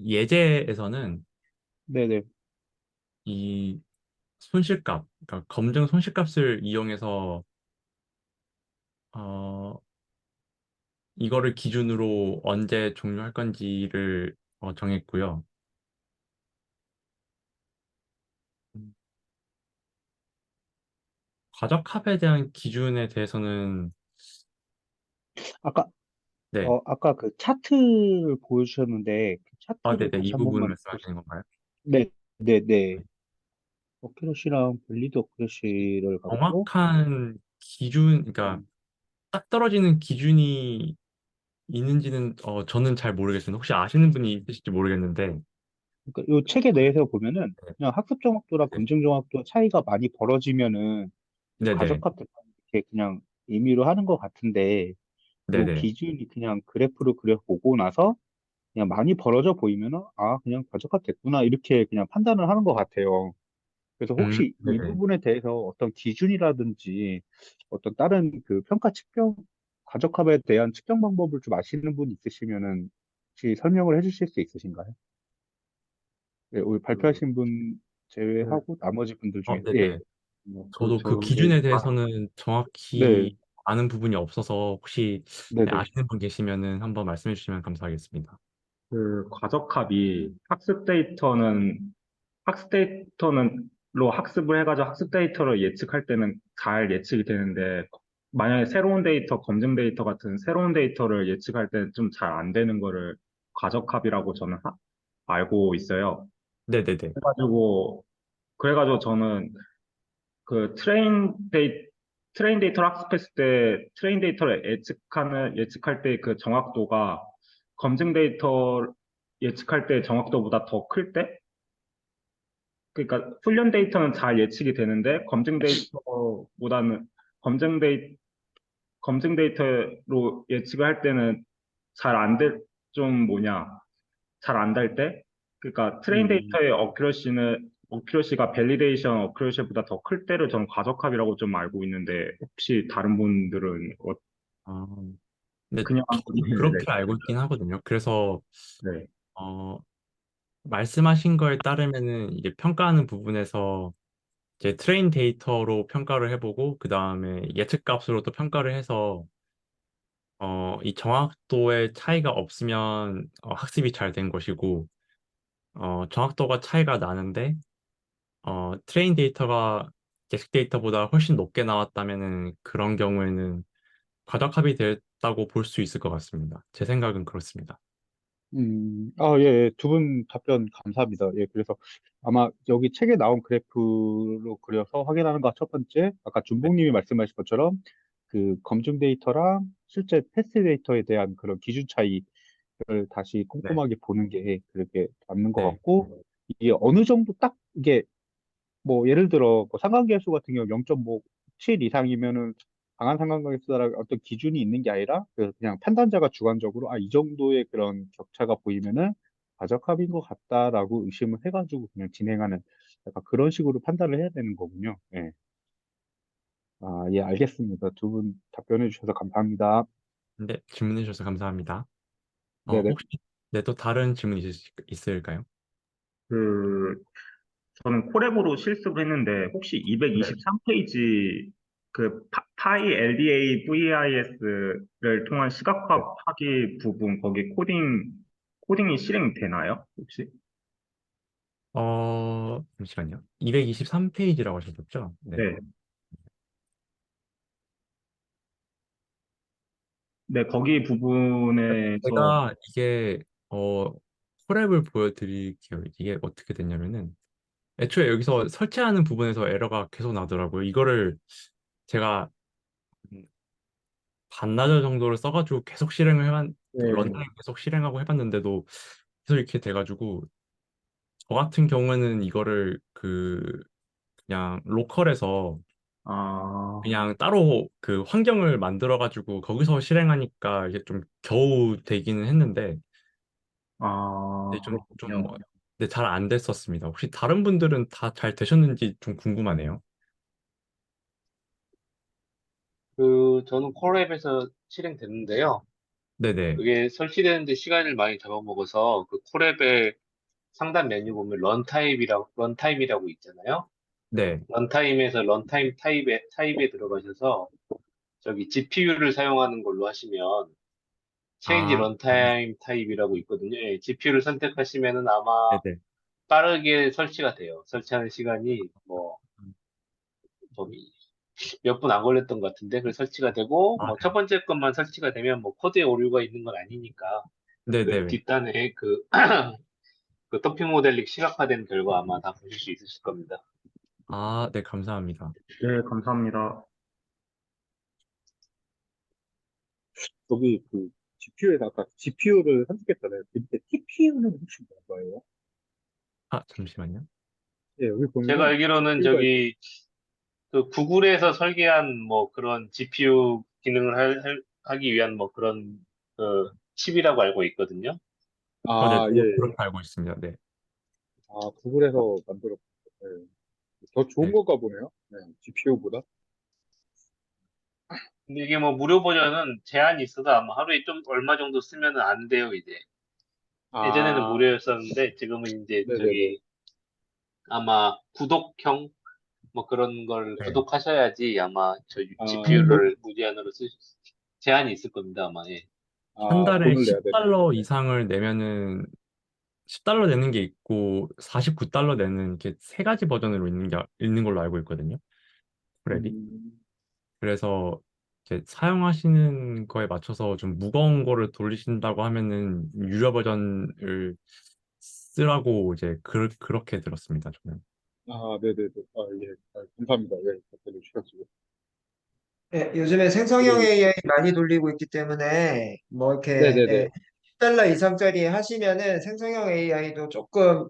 예제에서는 네네. 이 손실값, 그러니까 검증 손실값을 이용해서 어, 이거를 기준으로 언제 종료할 건지를 정했고요. 음, 과적합에 대한 기준에 대해서는 아까, 네, 아까 그 차트를 보여주셨는데, 그 차트를 네네, 이 다시 한 부분 번만 보시, 말씀하시는 건가요? 네, 네, 네. 네. 어큐러시랑 블리드 어큐러시를 갖고, 정확한 기준, 그러니까 음, 딱 떨어지는 기준이 있는지는 저는 잘 모르겠습니다. 혹시 아시는 분이 있으실지 모르겠는데, 그러니까 이 책에 대해서 보면은, 그냥 학습 정확도랑 네, 검증 정확도 차이가 많이 벌어지면은, 네네. 과적합 됐다 이렇게 그냥 의미로 하는 것 같은데, 그 네네. 기준이 그냥 그래프로 그려보고 나서 그냥 많이 벌어져 보이면은 아, 그냥 과적화 됐구나 이렇게 그냥 판단을 하는 것 같아요. 그래서 혹시 이 네네. 부분에 대해서 어떤 기준이라든지 어떤 다른 그 평가 측정, 과적합에 대한 측정 방법을 좀 아시는 분 있으시면은 혹시 설명을 해주실 수 있으신가요? 네, 오늘 그, 발표하신 분 네. 제외하고 나머지 분들 중에서 예. 네네. 저도 그 저기, 기준에 대해서는 네, 정확히 아는 부분이 없어서 혹시 네, 네. 아시는 분 계시면은 한번 말씀해 주시면 감사하겠습니다. 그 과적합이 학습 데이터로 학습을 해가지고 학습 데이터를 예측할 때는 잘 예측이 되는데 만약에 새로운 데이터, 검증 데이터 같은 새로운 데이터를 예측할 때는 좀 잘 안 되는 거를 과적합이라고 저는 알고 있어요. 네네네. 그래가지고 그래가지고 저는 그 트레인 데이터를 학습했을 때 트레인 데이터를 예측할 때 그 정확도가 검증 데이터 예측할 때 정확도보다 더 클 때? 그러니까 훈련 데이터는 잘 예측이 되는데 검증 데이 검증 데이터로 예측을 할 때는 잘 안 될, 좀 뭐냐, 잘 안 될 때? 그러니까 트레인 음, 데이터의 어큐러시가 밸리데이션 어큐러시보다 더 클 때를 저는 과적합이라고 좀 알고 있는데 혹시 다른 분들은 아, 근데 그냥 저도 네, 그렇게 알고 있긴 하거든요. 그래서 네, 어, 말씀하신 거에 따르면은 이게 평가하는 부분에서 이제 트레인 데이터로 평가를 해보고 그 다음에 예측 값으로 또 평가를 해서 이 정확도의 차이가 없으면 학습이 잘 된 것이고 정확도가 차이가 나는데 트레인 데이터가 예측 데이터보다 훨씬 높게 나왔다면은 그런 경우에는 과적합이 됐다고 볼 수 있을 것 같습니다. 제 생각은 그렇습니다. 아, 예, 예. 두 분 답변 감사합니다. 예, 그래서 아마 여기 책에 나온 그래프로 그려서 확인하는 거 첫 번째, 아까 네, 준봉님이 말씀하신 것처럼 그 검증 데이터랑 실제 테스트 데이터에 대한 그런 기준 차이를 다시 네, 꼼꼼하게 보는 게 그렇게 맞는 것 네. 같고, 이게 어느 정도 딱 이게 뭐 예를 들어 뭐 상관계수 같은 경우 0.57 이상이면은 강한 상관계수다라는 어떤 기준이 있는 게 아니라 그냥 판단자가 주관적으로 아, 이 정도의 그런 격차가 보이면은 과적합인 것 같다라고 의심을 해가지고 그냥 진행하는 약간 그런 식으로 판단을 해야 되는 거군요. 예. 아, 예, 알겠습니다. 두 분 답변해 주셔서 감사합니다. 네, 질문해 주셔서 감사합니다. 네네. 혹시 네, 또 다른 질문 있을까요? 그 저는 콜앱으로 실습을 했는데 혹시 네. 223페이지 그 파이 LDA VIS를 통한 시각화 네. 파기 부분 거기 코딩이 실행되나요? 혹시? 잠시만요. 223페이지라고 하셨었죠? 네. 네. 네, 거기 부분에서 제가 이게 콜앱을 보여드릴게요. 이게 어떻게 됐냐면은 애초에 여기서 설치하는 부분에서 에러가 계속 나더라고요. 이거를 제가 음, 반나절 정도를 써가지고 계속 네. 런타임 계속 실행하고 해봤는데도 계속 이렇게 돼가지고 저 같은 경우에는 이거를 그냥 로컬에서 아, 그냥 따로 그 환경을 만들어가지고 거기서 실행하니까 이게 좀 겨우 되기는 했는데 네, 그렇군요. 네, 잘 안 됐었습니다. 혹시 다른 분들은 다 잘 되셨는지 좀 궁금하네요. 저는 콜앱에서 실행됐는데요. 네네. 그게 설치되는데 시간을 많이 잡아먹어서 그 콜앱의 상단 메뉴 보면 런타임이라고 있잖아요. 네. 런타임에서 런타임 타입에 들어가셔서 저기 GPU를 사용하는 걸로 하시면 체인지 아, 런타임 타입이라고 있거든요. 예, GPU를 선택하시면은 아마 네네. 빠르게 설치가 돼요. 설치하는 시간이 뭐 몇 분 안 걸렸던 것 같은데, 그 설치가 되고, 아, 뭐, 네. 첫 번째 것만 설치가 되면, 뭐, 코드에 오류가 있는 건 아니니까, 그 네네. 뒷단에 그 토핑 모델링 시각화된 결과 아마 다 보실 수 있으실 겁니다. 아, 네, 감사합니다. 네, 감사합니다. 여기 그 GPU에서 아까 GPU를 선택했잖아요. 그 밑에 TPU는 혹시 뭔가요? 아, 잠시만요. 예, 여기 제가 보면은 알기로는 GPU가 이렇게 저기, 그 구글에서 설계한 뭐 그런 GPU 기능을 하기 위한 뭐 그런 그 칩이라고 알고 있거든요. 네, 아, 예, 저도 예. 그렇게 알고 있습니다. 네. 아, 구글에서 만들었, 예. 더 좋은 네. 건가 보네요. 네, GPU보다. 근데 이게 뭐 무료 버전은 제한이 있어서 아마 하루에 좀 얼마 정도 쓰면은 안 돼요, 이제. 예전에는 아, 무료였었는데 지금은 이제 네네네. 저기 아마 구독형 뭐 그런 걸 네. 구독하셔야지 아마 저 아, GPU를 무제한으로 쓸 제한이 있을 겁니다, 아마. 예. 한 달에 돈을 내야 되네요. 10달러 네. 이상을 내면은 10달러 내는 게 있고 49달러 내는 이렇게 세 가지 버전으로 있는 걸로 알고 있거든요. 프랩이. 음, 그래서 이제 사용하시는 거에 맞춰서 좀 무거운 거를 돌리신다고 하면은 유료 버전을 쓰라고 이제 그렇게 들었습니다, 저는. 아, 네네네. 아, 예. 아, 감사합니다. 예, 답변해 주셔가지고. 예, 요즘에 생성형 예, AI 많이 돌리고 있기 때문에 뭐 이렇게 네네네. 10달러 이상짜리 하시면은 생성형 AI도 조금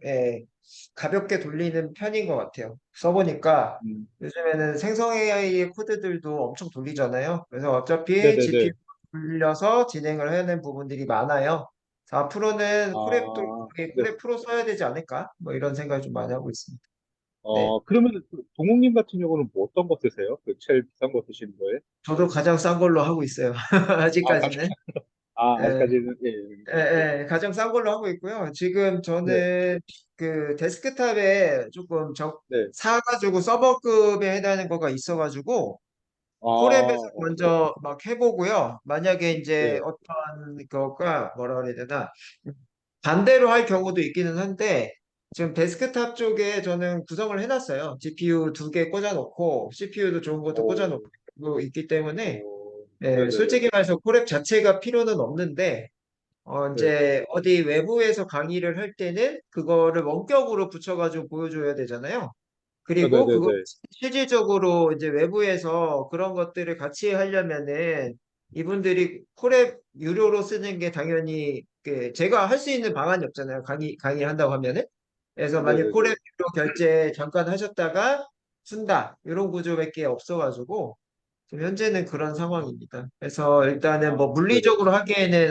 가볍게 돌리는 편인 것 같아요. 써보니까 음, 요즘에는 생성 AI의 코드들도 엄청 돌리잖아요. 그래서 어차피 GPU 네네네. 돌려서 진행을 해야 하는 부분들이 많아요. 그래서 앞으로는 아, 네. 콜앱 프로 써야 되지 않을까? 뭐 이런 생각을 좀 많이 하고 있습니다. 네. 그러면 그 동욱님 같은 경우는 뭐 어떤 거 쓰세요? 그 제일 비싼 거 쓰시는 거예요? 저도 가장 싼 걸로 하고 있어요. 아, 가장, 아직까지는. 예. 아직까지는, 예, 예. 가장 싼 걸로 하고 있고요. 지금 네, 저는 그 데스크탑에 조금 네. 사가지고 서버급에 해당하는 거가 있어가지고 콜앱에서 어, 먼저 막 해보고요. 만약에 이제 네. 어떤 거가 뭐라 그래야 되나 반대로 할 경우도 있기는 한데 지금 데스크탑 쪽에 저는 구성을 해놨어요. GPU 2개 꽂아놓고 CPU도 좋은 것도 오, 꽂아놓고 있기 때문에 네네네. 솔직히 말해서 콜앱 자체가 필요는 없는데 네, 이제 어디 외부에서 강의를 할 때는 그거를 원격으로 붙여가지고 보여줘야 되잖아요. 그리고 그거 네네네. 실질적으로 이제 외부에서 그런 것들을 같이 하려면은 이분들이 콜앱 유료로 쓰는 게 당연히 제가 할 수 있는 방안이 없잖아요. 강의를 한다고 하면은. 그래서 만약 콜앱 네네네. 유료 결제 잠깐 하셨다가 쓴다. 이런 구조밖에 없어가지고 지금 현재는 그런 상황입니다. 그래서 일단은 뭐 네네. 물리적으로 하기에는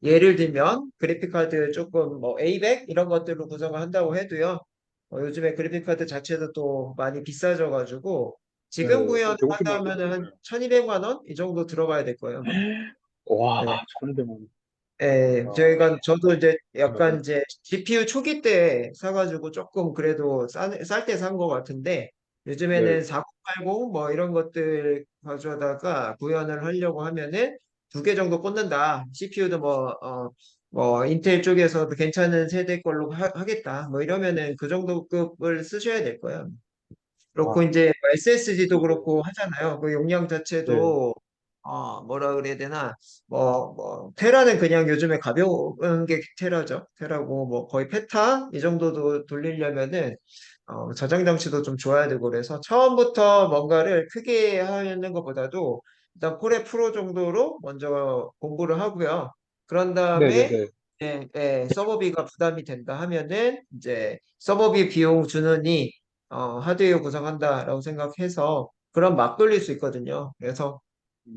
예를 들면 그래픽 카드 조금 뭐 A100 이런 것들로 구성을 한다고 해도요. 요즘에 그래픽 카드 자체도 또 많이 비싸져 가지고 네, 지금 구현을 되게 한다 많죠. 하면은 한 네. 1200만 원 이 정도 들어가야 될 거예요, 아마. 와, 네. 1,200만. 저희가 저도 이제 네. 약간 이제 GPU 초기 때 사가지고 조금 그래도 쌀 때 산 것 같은데 네. 요즘에는 4080 뭐 이런 것들 가져다가 구현을 하려고 하면은 2개 정도 꽂는다. CPU도 뭐 인텔 쪽에서도 괜찮은 세대 걸로 하겠다. 뭐 이러면은 그 정도 급을 쓰셔야 될 거예요. 그렇고 와, 이제 SSD도 네. 그렇고 하잖아요. 그 용량 네. 자체도 뭐라 그래야 되나 테라는 그냥 요즘에 가벼운 게 테라죠. 테라고 뭐 거의 페타 이 정도도 돌리려면은 저장 장치도 좀 좋아야 되고 그래서 처음부터 뭔가를 크게 하는 것보다도 일단 콜의 프로 정도로 먼저 공부를 하고요. 그런 다음에 네네네. 서버비가 부담이 된다 하면은 이제 서버비 비용 주느니 하드웨어 구성한다라고 생각해서 그럼 막 돌릴 수 있거든요. 그래서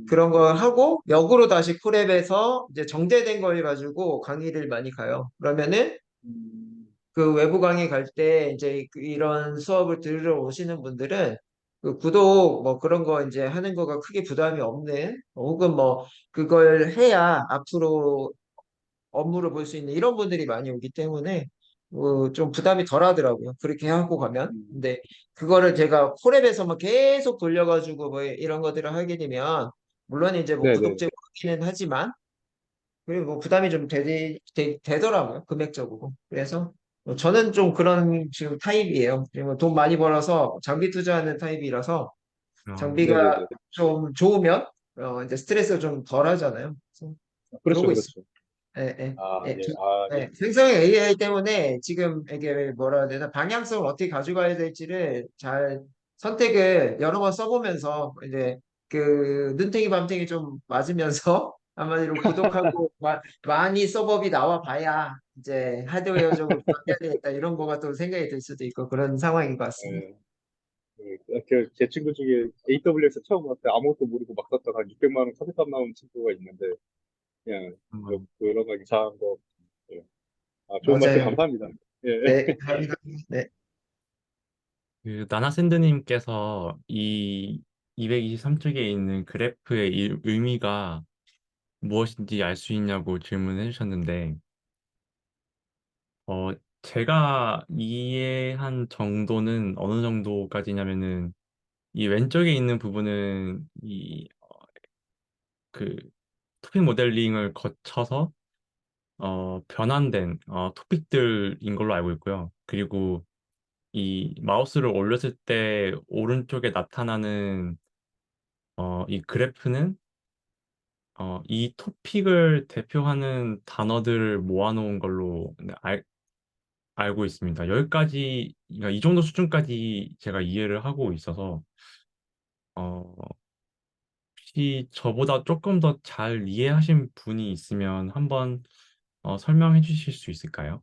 그런 걸 하고 역으로 다시 콜앱에서 이제 정제된 걸 가지고 강의를 많이 가요. 그러면은 음, 그 외부 강의 갈 때 이제 이런 수업을 들으러 오시는 분들은 그 구독 뭐 그런 거 이제 하는 거가 크게 부담이 없는 혹은 뭐 그걸 해야 앞으로 업무를 볼 수 있는 이런 분들이 많이 오기 때문에 좀 부담이 덜 하더라고요. 그렇게 하고 가면. 음, 근데 그거를 제가 콜앱에서만 계속 돌려가지고 뭐 이런 것들을 하게 되면 물론 이제 뭐 네네. 구독제고는 하지만 그리고 뭐 부담이 좀 되더라고요. 금액적으로. 그래서 저는 좀 그런 지금 타입이에요. 그리고 돈 많이 벌어서 장비 투자하는 타입이라서 장비가 네네네. 좀 좋으면 이제 스트레스가 좀 덜 하잖아요. 그래서 그렇죠, 그러고 있어요. 그렇죠. 예, 예, 아, 예. 예, 아, 예. 생성 AI 때문에 지금 이게 뭐라 해야 되나 방향성을 어떻게 가져가야 될지를 잘 선택을 여러 번 써보면서 이제 그 눈탱이 밤탱이 좀 맞으면서 한마디로 구독하고 많이 서버비 나와 봐야 이제 하드웨어적으로 바뀌어야 되겠다 이런 거가 또 생각이 들 수도 있고 그런 상황인 것 같습니다. 예, 예, 제 친구 중에 AWS 처음 왔을 때 아무것도 모르고 막 썼다가 한 600만 원 카드값 나온 친구가 있는데, 그냥 그런 거 이상한 거. 예. 좋은 말씀 맞아요. 감사합니다. 예. 네, 감사합니다. 네. 그 나나샌드님께서 이 223쪽에 있는 그래프의 의미가 무엇인지 알 수 있냐고 질문해 주셨는데, 어, 제가 이해한 정도는 어느 정도까지냐면은, 이 왼쪽에 있는 부분은 그 토픽 모델링을 거쳐서 변환된 토픽들인 걸로 알고 있고요. 그리고 이 마우스를 올렸을 때 오른쪽에 나타나는 이 그래프는 이 토픽을 대표하는 단어들을 모아놓은 걸로 네, 알고 있습니다. 여기까지, 그러니까 이 정도 수준까지 제가 이해를 하고 있어서, 어, 혹시 저보다 조금 더 잘 이해하신 분이 있으면 한번 설명해 주실 수 있을까요?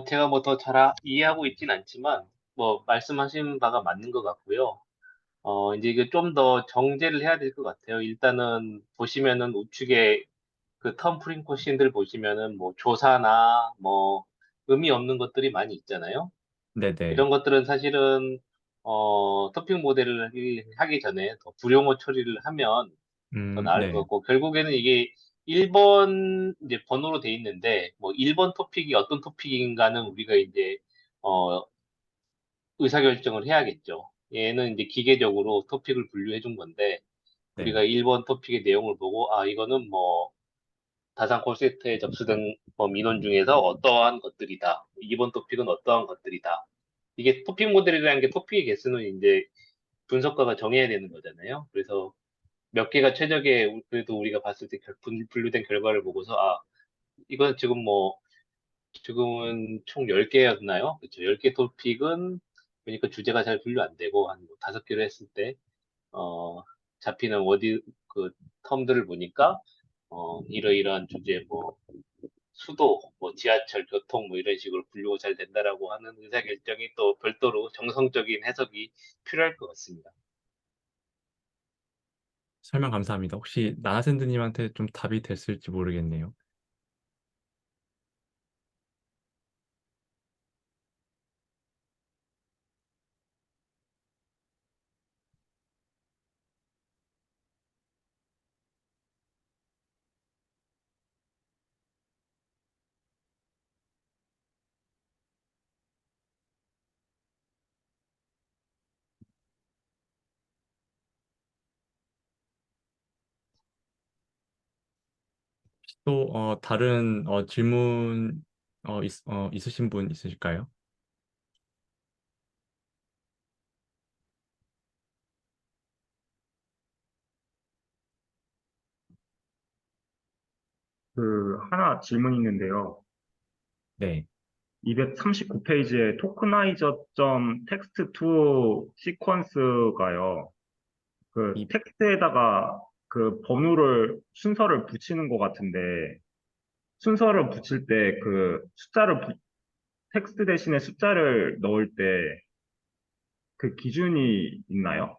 제가 뭐 더 잘 이해하고 있진 않지만, 뭐, 말씀하신 바가 맞는 것 같고요. 이제 이게 좀 더 정제를 해야 될 것 같아요. 일단은 보시면은 우측에 그 텀 프린코신들 보시면은 뭐 조사나 뭐 의미 없는 것들이 많이 있잖아요. 네네. 이런 것들은 사실은 토핑 모델을 하기 전에 더 불용어 처리를 하면 더 나을 것 네. 같고, 결국에는 이게 1번 이제 번호로 돼 있는데, 뭐 1번 토픽이 어떤 토픽인가는 우리가 이제 어 의사결정을 해야겠죠. 얘는 이제 기계적으로 토픽을 분류해 준 건데, 네. 우리가 1번 토픽의 내용을 보고, 아, 이거는 뭐 다산 콜세트에 접수된 뭐 민원 중에서 어떠한 것들이다. 2번 토픽은 어떠한 것들이다. 이게 토픽 모델이라는 게 토픽의 개수는 이제 분석가가 정해야 되는 거잖아요. 그래서 몇 개가 최적의, 그래도 우리가 봤을 때 분류된 결과를 보고서, 아, 이건 지금 뭐, 지금은 총 10개였나요? 그렇죠. 10개 토픽은, 그러니까 주제가 잘 분류 안 되고, 한 5개로 했을 때, 어, 잡히는 워드, 그, 텀들을 보니까, 이러이러한 주제, 뭐, 수도, 뭐, 지하철, 교통, 뭐, 이런 식으로 분류가 잘 된다라고 하는 의사결정이 또 별도로 정성적인 해석이 필요할 것 같습니다. 설명 감사합니다. 혹시 나나샌드님한테 좀 답이 됐을지 모르겠네요. 또 다른 질문 있으신 분 있으실까요? 하나 질문 있는데요. 네. 239페이지에 토크나이저.점 텍스트 투 시퀀스가요. 그 이, 텍스트에다가 그 번호를 순서를 붙이는 것 같은데, 순서를 붙일 때 그 텍스트 대신에 숫자를 넣을 때 그 기준이 있나요?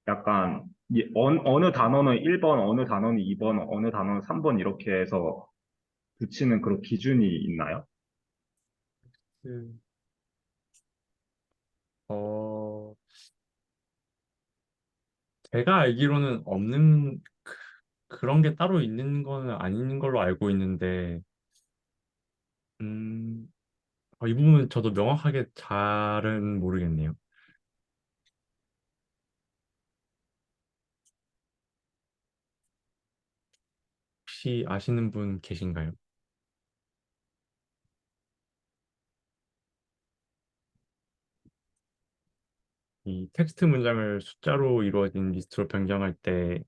약간 어느 단어는 1번, 어느 단어는 2번, 어느 단어는 3번 이렇게 해서 붙이는 그런 기준이 있나요? 그, 어, 제가 알기로는 없는 그런 게 따로 있는 거는 아닌 걸로 알고 있는데, 음, 이 부분은 저도 명확하게 잘은 모르겠네요. 혹시 아시는 분 계신가요? 이 텍스트 문장을 숫자로 이루어진 리스트로 변경할 때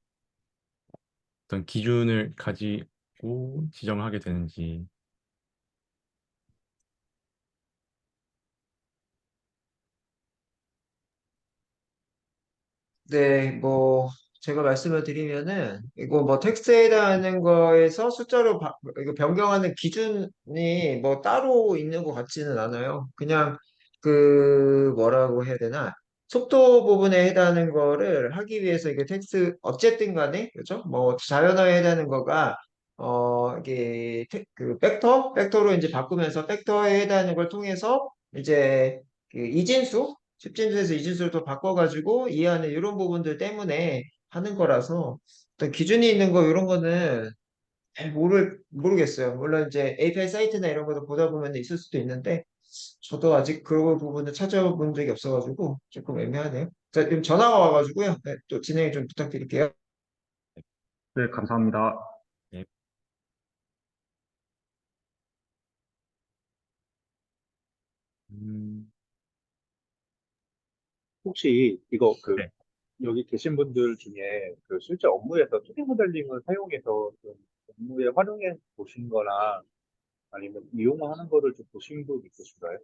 어떤 기준을 가지고 지정하게 되는지. 네, 뭐, 제가 말씀을 드리면은, 이거 뭐 텍스트에 해당하는 거에서 숫자로 이거 변경하는 기준이 뭐 따로 있는 것 같지는 않아요. 그냥 뭐라고 해야 되나. 속도 부분에 해당하는 거를 하기 위해서 이게 텍스트, 어쨌든 간에, 그죠? 뭐 자연어에 해당하는 거가, 이게 벡터로 이제 바꾸면서 벡터에 해당하는 걸 통해서 이제 이진수? 십진수에서 이진수를 또 바꿔가지고 이해하는 이런 부분들 때문에 하는 거라서 어떤 기준이 있는 거 이런 거는 잘 모르겠어요. 물론 이제 API 사이트나 이런 것도 보다 보면 있을 수도 있는데 저도 아직 그런 부분을 찾아본 적이 없어가지고 조금 애매하네요. 자, 지금 전화가 와가지고요. 네, 또 진행 좀 부탁드릴게요. 네, 감사합니다. 네. 음, 혹시 이거 네. 여기 계신 분들 중에 실제 업무에서 2D 모델링을 사용해서 좀 업무에 활용해 보신 거나 아니면 이용하는 거를 좀 보신 분 있으신가요?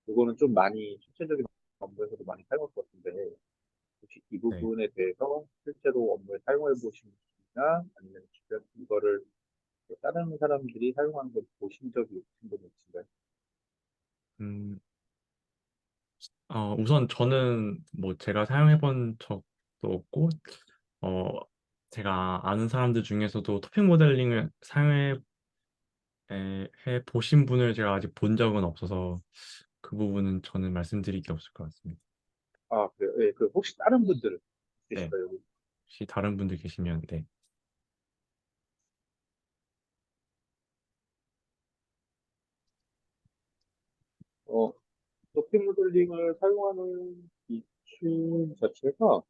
이거는 좀 많이 실제적인 업무에서도 많이 사용할 것 같은데 혹시 이 네. 부분에 대해서 실제로 업무에 사용해 보시나 아니면 주변 이거를 다른 사람들이 사용하는 걸 보신 적이 있으신 분 있으신가요? 음, 우선 저는 뭐 제가 사용해 본 적도 없고, 어, 제가 아는 사람들 중에서도 토픽 모델링을 사용해 해 보신 분을 제가 아직 본 적은 없어서 그 부분은 저는 말씀드릴 게 없을 것 같습니다. 아, 그래요? 예, 혹시 다른 분들 네. 있으실까요? 혹시 다른 분들 계시면, 네. 어, 도핑 모델링을 사용하는 이슈 자체가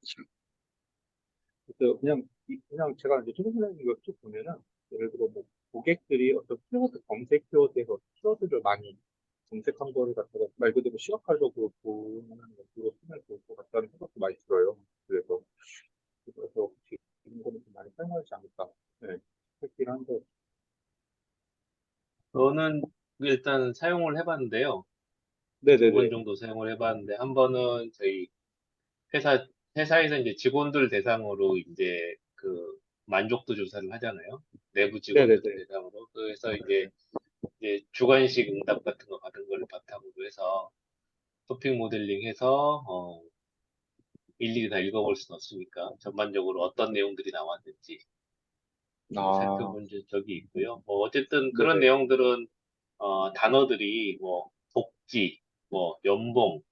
그냥 제가 이제 초보자님 이거 쭉 보면은 예를 들어 뭐 고객들이 어떤 키워드 검색 키워드에서 키워드를 많이 검색한 거를 갖다가 말 그대로 시각화적으로 보는 것으로 쓰면 좋을 것 같다는 생각도 많이 들어요. 그래서 혹시 이런 거는 좀 많이 사용하지 않을까? 네, 싶긴 한데. 저는 일단 사용을 해봤는데요. 두 번 네네네. 정도 사용을 해봤는데, 한 번은 저희 회사, 회사에서 이제 직원들 대상으로 이제 만족도 조사를 하잖아요. 내부 직원들 네네네. 대상으로. 그래서 이제 주관식 응답 같은 거 받은 걸 바탕으로 해서 토픽 모델링 해서, 일일이 다 읽어볼 수는 없으니까 전반적으로 어떤 내용들이 나왔는지 아, 살펴본 적이 있고요. 뭐 어쨌든 그런 네네. 내용들은 단어들이 뭐 복지, 뭐 연봉,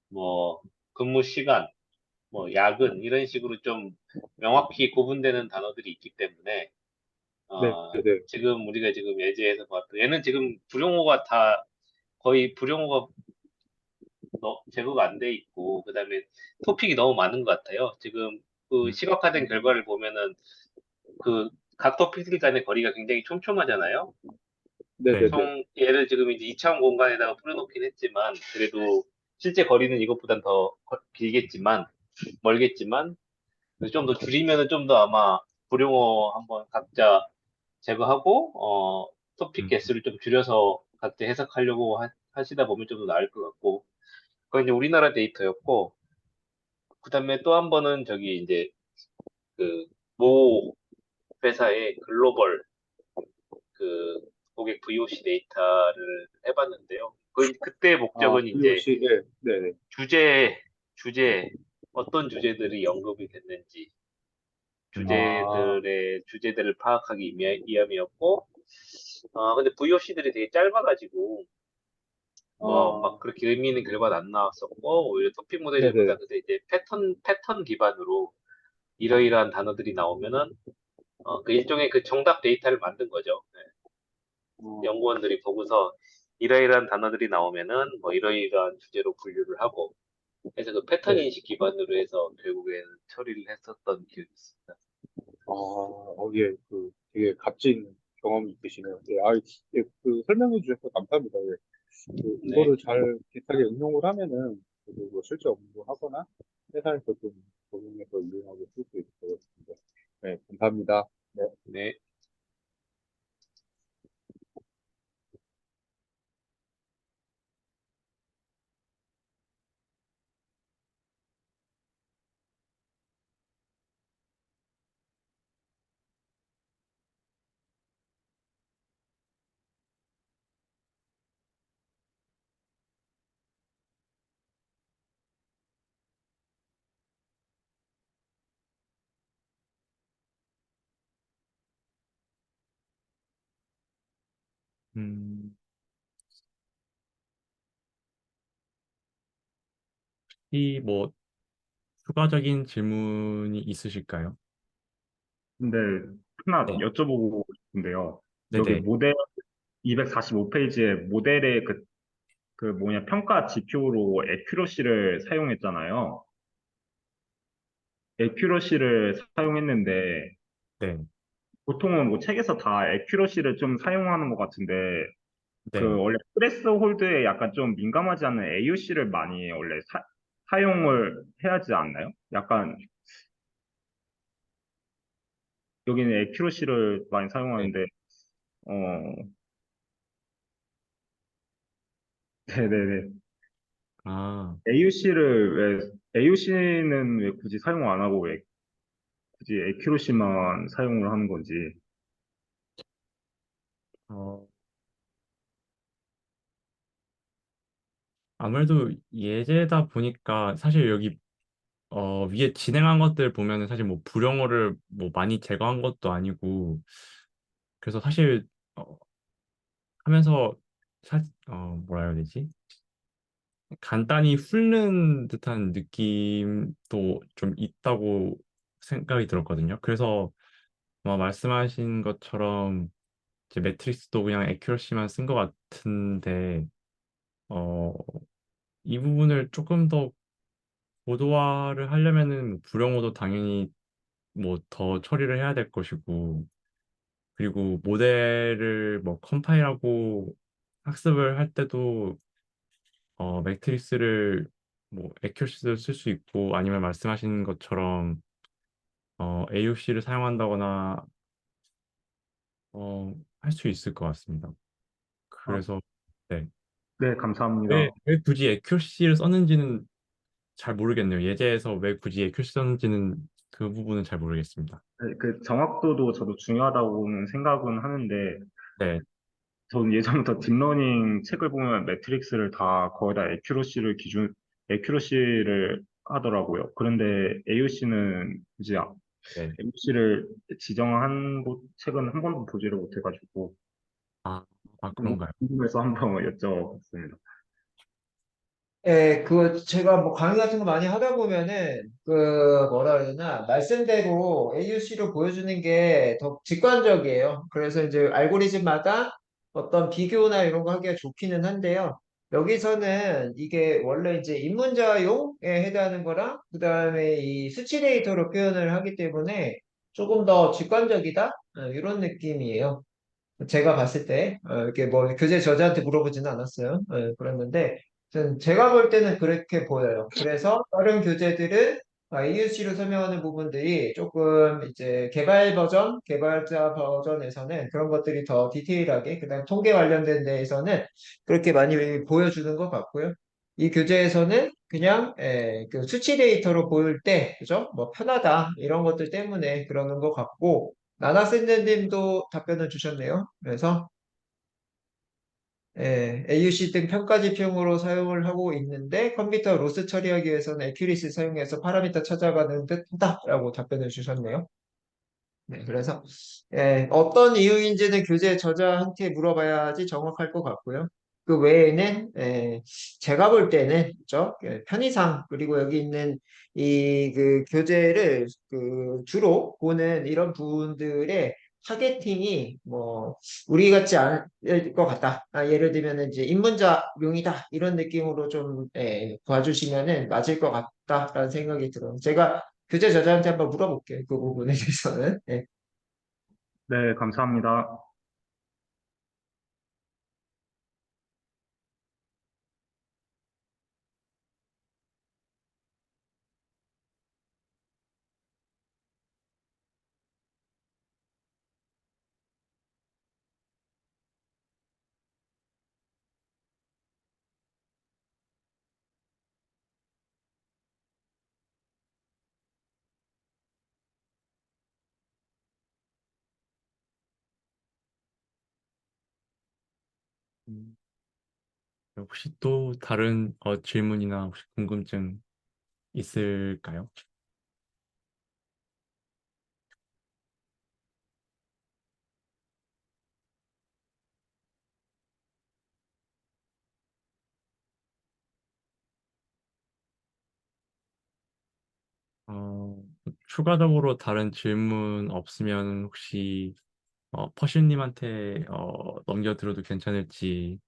뭐 근무 시간, 뭐 야근 이런 식으로 좀 명확히 구분되는 단어들이 있기 때문에 네네. 지금 우리가 지금 예제에서 봤던 얘는 지금 불용어가 다 거의 불용어가 제거가 안 돼 있고 그다음에 토픽이 너무 많은 것 같아요. 지금 그 시각화된 결과를 보면은 그 각 토픽 간의 거리가 굉장히 촘촘하잖아요. 네. 네네네. 얘를 지금 이제 2차원 공간에다가 뿌려놓긴 했지만 그래도 실제 거리는 이것보단 더 길겠지만 멀겠지만 좀 더 줄이면은 좀 더 아마 불용어 한번 각자 제거하고 토픽 음, 개수를 좀 줄여서 각자 해석하려고 하시다 보면 좀 더 나을 것 같고 그건 이제 우리나라 데이터였고 그다음에 또 한 번은 저기 이제 모 회사의 글로벌 그 고객 VOC 데이터를 해봤는데요. 그때 아, 목적은 이제 VOC, 예, 네네. 주제, 주제, 어떤 주제들이 언급이 됐는지, 음, 아, 주제들을 파악하기 위함이었고, 근데 VOC들이 되게 짧아가지고, 막 아, 그렇게 의미 있는 결과는 안 나왔었고, 오히려 토픽 모델링보다 네네. 근데 이제 패턴 기반으로 이러이러한 단어들이 나오면은, 그 일종의 그 정답 데이터를 만든 거죠. 네. 어, 연구원들이 보고서 이러이러한 단어들이 나오면은 뭐 이러이러한 주제로 분류를 하고 해서 그 패턴 네. 인식 기반으로 해서 결국에는 처리를 했었던 기억이 있습니다. 예, 되게 값진 경험이 있으시네요. 예, 예, 설명해 주셔서 감사합니다. 예. 네, 이거를 잘 비슷하게 응용을 하면은, 뭐 실제 업무 하거나 회사에서 좀 적용해서 이용하고 쓸 수 있을 것 같습니다. 네, 감사합니다. 네. 네. 음, 이 뭐 추가적인 질문이 있으실까요? 근데 하나 네, 여쭤보고 싶은데요. 여기 네네, 모델 245페이지에 모델의 그 뭐냐 평가 지표로 에큐러시를 사용했잖아요. 에큐러시를 사용했는데 네, 보통은 뭐 책에서 다 에큐러시를 좀 사용하는 것 같은데 네. 그 원래 프레스 홀드에 약간 좀 민감하지 않은 AUC를 많이 원래 사용을 해야지 않나요? 약간 여기는 에큐러시를 많이 네. 사용하는데 어 네네네 아, AUC는 왜 굳이 사용 안 하고 왜 굳이 에큐러시만 사용을 하는 건지. 어, 아무래도 예제다 보니까 사실 여기 위에 진행한 것들 보면은 사실 뭐 불용어를 뭐 많이 제거한 것도 아니고 그래서 사실 어, 하면서 뭐라 해야 되지? 간단히 훑는 듯한 느낌도 좀 있다고 생각이 들었거든요. 그래서 말씀하신 것처럼 이제 매트릭스도 그냥 에큐러시만 쓴 것 같은데 어, 이 부분을 조금 더 고도화를 하려면은 뭐 불용어도 당연히 뭐 더 처리를 해야 될 것이고 그리고 모델을 뭐 컴파일하고 학습을 할 때도 매트릭스를 뭐 에큐시도 쓸 수 있고 아니면 말씀하신 것처럼 AUC를 사용한다거나 할 수 있을 것 같습니다. 아, 그래서 네. 네, 왜, 감사합니다. 왜 굳이 에큐시를 썼는지는 잘 모르겠네요. 예제에서 왜 굳이 에큐시 썼는지는 그 부분은 잘 모르겠습니다. 네, 그 정확도도 저도 중요하다고는 생각은 하는데 네, 저는 예전부터 딥러닝 책을 보면 매트릭스를 다 거의 다 에큐러시를 하더라고요. 그런데 AUC는 굳이 네. AUC를 지정한 곳 책은 한 번도 보지를 못해가지고 아, 너무 그런가요? 궁금해서 한번 여쭤봤습니다. 예, 제가 뭐 강의 같은 거 많이 하다 보면은, 뭐라 해야 되나, 말씀대로 AUC로 보여주는 게 더 직관적이에요. 그래서 이제 알고리즘마다 어떤 비교나 이런 거 하기가 좋기는 한데요. 여기서는 이게 원래 이제 입문자용에 해당하는 거랑, 그 다음에 이 수치 데이터로 표현을 하기 때문에 조금 더 직관적이다? 이런 느낌이에요. 제가 봤을 때 이렇게 뭐 교재 저자한테 물어보지는 않았어요. 그랬는데 제가 볼 때는 그렇게 보여요. 그래서 다른 교재들은 AUC로 설명하는 부분들이 조금 이제 개발자 버전에서는 그런 것들이 더 디테일하게, 그다음 통계 관련된 데에서는 그렇게 많이 보여주는 것 같고요. 이 교재에서는 그냥 그 수치 데이터로 보일 때, 그죠? 뭐 편하다 이런 것들 때문에 그러는 것 같고. 나나센드님도 답변을 주셨네요. 그래서 AUC 등 평가 지표로 사용을 하고 있는데 컴퓨터 로스 처리하기 위해서는 에큐리시 사용해서 파라미터 찾아가는 듯 하다라고 답변을 주셨네요. 네, 그래서 어떤 이유인지는 교재 저자한테 물어봐야지 정확할 것 같고요. 그 외에는 제가 볼 때는 그죠? 편의상 그리고 여기 있는 이 그 교재를 주로 보는 이런 분들의 타겟팅이 뭐 우리 같지 않을 것 같다. 예를 들면 이제 입문자용이다 이런 느낌으로 좀 봐주시면은 맞을 것 같다라는 생각이 들어요. 제가 교재 저자한테 한번 물어볼게요. 그 부분에 대해서는. 네, 감사합니다. 음, 혹시 또 다른 질문이나 혹시 궁금증 있을까요? 추가적으로 다른 질문 없으면 혹시 퍼실님한테 넘겨드려도 괜찮을지.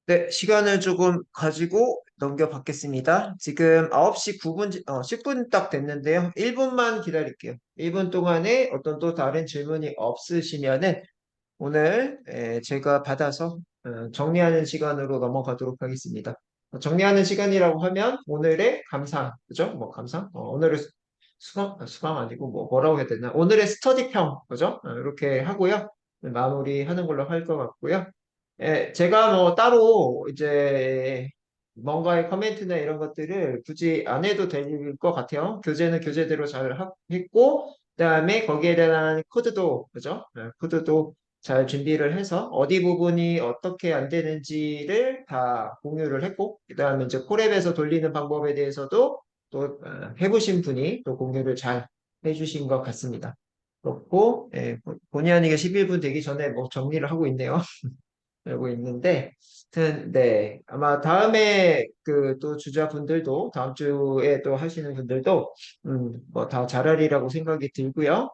네, 시간을 조금 가지고 넘겨받겠습니다. 지금 9시 9분, 10분 딱 됐는데요. 1분만 기다릴게요. 1분 동안에 어떤 또 다른 질문이 없으시면은 오늘 제가 받아서 정리하는 시간으로 넘어가도록 하겠습니다. 정리하는 시간이라고 하면 오늘의 감상, 그죠? 뭐 감상? 오늘의 수강 아니고 뭐라고 해야 되나? 오늘의 스터디평, 그죠? 이렇게 하고요. 마무리하는 걸로 할 것 같고요. 제가 뭐 따로 이제 뭔가의 코멘트나 이런 것들을 굳이 안 해도 될 것 같아요. 교재는 교재대로 잘 했고, 그다음에 거기에 대한 코드도, 그죠? 코드도 잘 준비를 해서 어디 부분이 어떻게 안 되는지를 다 공유를 했고, 그다음에 이제 콜앱에서 돌리는 방법에 대해서도 또 해보신 분이 또 공유를 잘 해주신 것 같습니다. 그렇고, 본의 아니게 11분 되기 전에 뭐 정리를 하고 있네요. 알고 있는데, 하여튼, 네. 아마 다음에 그 또 주자분들도, 다음 주에 또 하시는 분들도, 뭐 다 잘하리라고 생각이 들고요.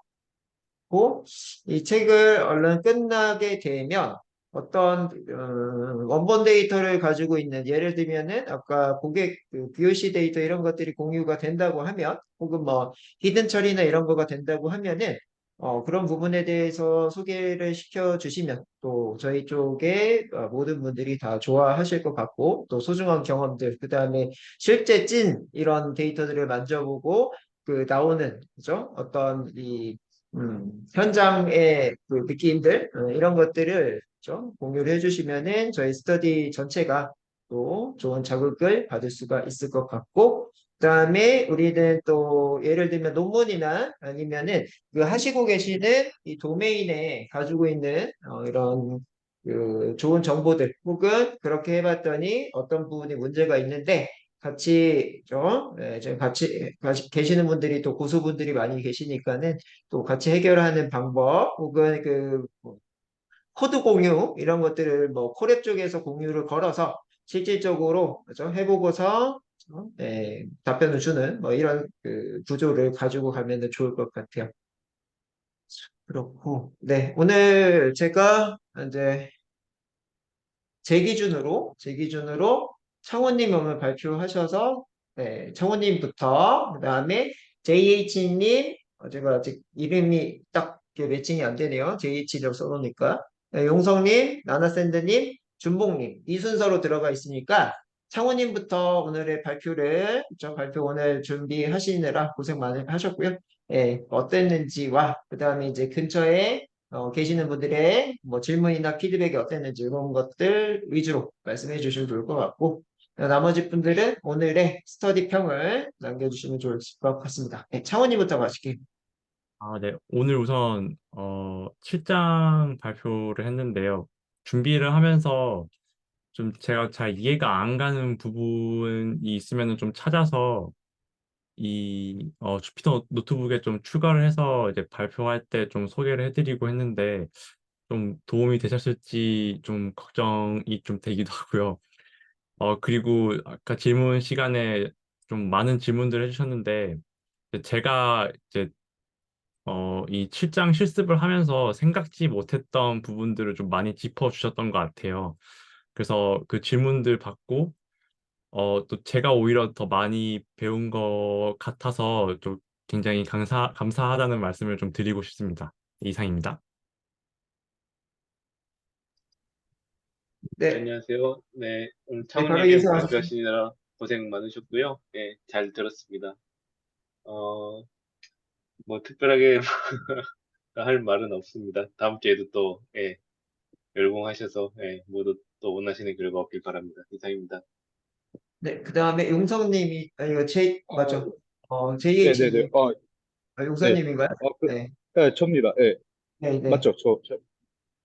이 책을 얼른 끝나게 되면 어떤 원본 데이터를 가지고 있는 예를 들면은 아까 고객 그 BOC 데이터 이런 것들이 공유가 된다고 하면 혹은 뭐 히든 처리나 이런 거가 된다고 하면은 그런 부분에 대해서 소개를 시켜 주시면 또 저희 쪽에 모든 분들이 다 좋아하실 것 같고 또 소중한 경험들 그다음에 실제 찐 이런 데이터들을 만져보고 그 나오는 그죠? 어떤 이 현장의 그 느낌들, 이런 것들을 좀 공유를 해주시면은 저희 스터디 전체가 또 좋은 자극을 받을 수가 있을 것 같고, 그다음에 우리는 또 예를 들면 논문이나 아니면은 그 하시고 계시는 이 도메인에 가지고 있는 이런 그 좋은 정보들 혹은 그렇게 해봤더니 어떤 부분이 문제가 있는데 같이 지금 같이 계시는 분들이 또 고수분들이 많이 계시니까는 또 같이 해결하는 방법 혹은 그뭐 코드 공유 이런 것들을 뭐 콜앱 쪽에서 공유를 걸어서 실질적으로 그죠? 해보고서 답변을 주는 뭐 이런 그 구조를 가지고 가면 좋을 것 같아요. 그렇고 네 오늘 제가 이제 제 기준으로 창원님 오늘 발표하셔서 창원님부터 그다음에 JH님 제가 아직 이름이 딱 이렇게 매칭이 안 되네요. JH라고 써놓으니까 용성님, 나나샌드님, 준봉님 이 순서로 들어가 있으니까 창원님부터 오늘의 발표를 저 발표 오늘 준비하시느라 고생 많이 하셨고요. 어땠는지와 그다음에 이제 근처에 계시는 분들의 뭐 질문이나 피드백이 어땠는지 이런 것들 위주로 말씀해 주시면 좋을 것 같고 나머지 분들은 오늘의 스터디 평을 남겨주시면 좋을 것 같습니다. 차원님부터 가실게요. 네. 오늘 우선 7장 발표를 했는데요. 준비를 하면서 좀 제가 잘 이해가 안 가는 부분이 있으면 좀 찾아서 이 주피터 노트북에 좀 추가를 해서 이제 발표할 때 좀 소개를 해드리고 했는데 좀 도움이 되셨을지 좀 걱정이 좀 되기도 하고요. 그리고 아까 질문 시간에 좀 많은 질문들을 해주셨는데 제가 이제 이 7장 실습을 하면서 생각지 못했던 부분들을 좀 많이 짚어주셨던 것 같아요. 그래서 그 질문들 받고 또 제가 오히려 더 많이 배운 것 같아서 좀 굉장히 감사하다는 말씀을 좀 드리고 싶습니다. 이상입니다. 네, 네, 안녕하세요. 네, 오늘 네, 바로 창원님이 이어서 발표하시느라 고생 많으셨고요. 네, 잘 들었습니다. 어, 뭐 특별하게 할 말은 없습니다. 다음 주에도 또 열공하셔서 모두 또 원하시는 결과 얻길 바랍니다. 이상입니다. 네, 그 다음에 용성님이 이거 맞죠? 네네네. JH님 네. 용성님인가요? 그, 네, 네, 접니다. 네, 네, 네, 맞죠.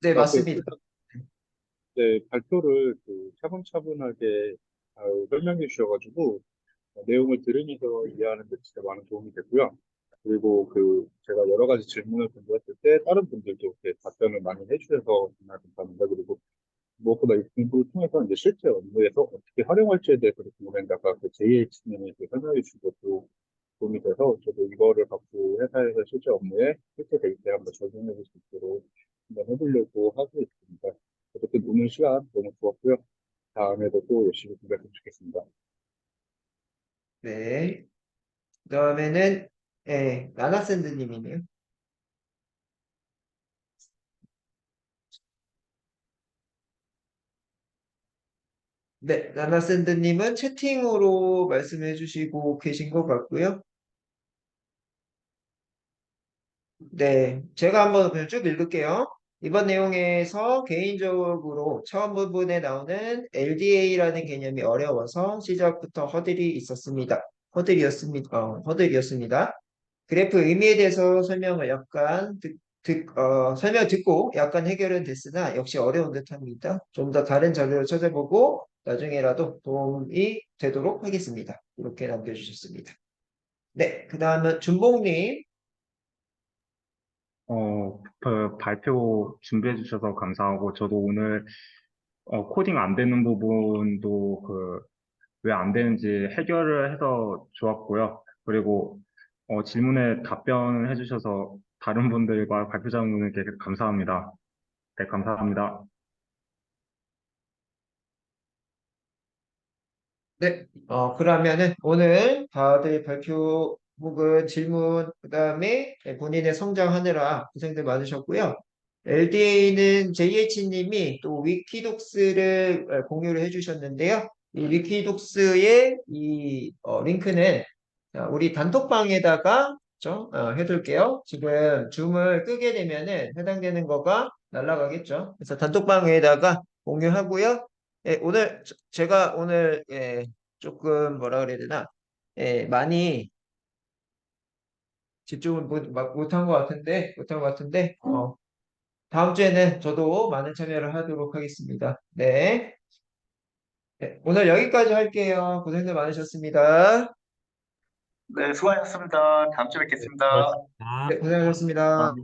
네, 맞습니다. 일단, 네, 발표를 차분차분하게 설명해 주셔가지고, 내용을 들으면서 이해하는 데 진짜 많은 도움이 됐고요. 그리고 제가 여러 가지 질문을 던졌을 때, 다른 분들도 이렇게 답변을 많이 해주셔서 정말 감사합니다. 그리고 무엇보다 이 공부를 통해서 이제 실제 업무에서 어떻게 활용할지에 대해서 궁금했는데 아까 그 JH님이 설명해 주셔도 도움이 돼서 저도 이거를 갖고 회사에서 실제 업무에 실제 데이터에 한번 적용해 볼 수 있도록 한번 해보려고 하고 있습니다. 어쨌든 오늘 시간 너무 좋았고요. 다음에도 또 열심히 공부했으면 좋겠습니다. 네. 그다음에는 나나샌드님이네요. 네, 나나샌드님은 채팅으로 말씀해 주시고 계신 것 같고요. 네, 제가 한번 그냥 쭉 읽을게요. 이번 내용에서 개인적으로 처음 부분에 나오는 LDA라는 개념이 어려워서 시작부터 허들이었습니다. 그래프 의미에 대해서 설명을 약간 설명 듣고 약간 해결은 됐으나 역시 어려운 듯합니다. 좀 더 다른 자료를 찾아보고 나중에라도 도움이 되도록 하겠습니다. 이렇게 남겨주셨습니다. 네, 그 다음은 준봉님. 그 발표 준비해 주셔서 감사하고, 저도 오늘 코딩 안 되는 부분도 왜 안 되는지 해결을 해서 좋았고요. 그리고 질문에 답변해 주셔서 다른 분들과 발표자분들께 감사합니다. 네, 감사합니다. 네, 그러면은 오늘 다들 발표 혹은 질문, 그 다음에 본인의 성장하느라 고생들 많으셨고요. LDA는 JH님이 또 위키독스를 공유를 해주셨는데요. 이 위키독스의 이 링크는 우리 단톡방에다가 해둘게요. 지금 줌을 끄게 되면은 해당되는 거가 날아가겠죠. 그래서 단톡방에다가 공유하고요. 오늘 제가 오늘 조금 뭐라 그래야 되나 많이 집중을 못한 것 같은데 다음 주에는 저도 많은 참여를 하도록 하겠습니다. 네. 오늘 여기까지 할게요. 고생들 많으셨습니다. 네, 수고하셨습니다. 다음 주에 뵙겠습니다. 수고하셨습니다. 네, 고생하셨습니다.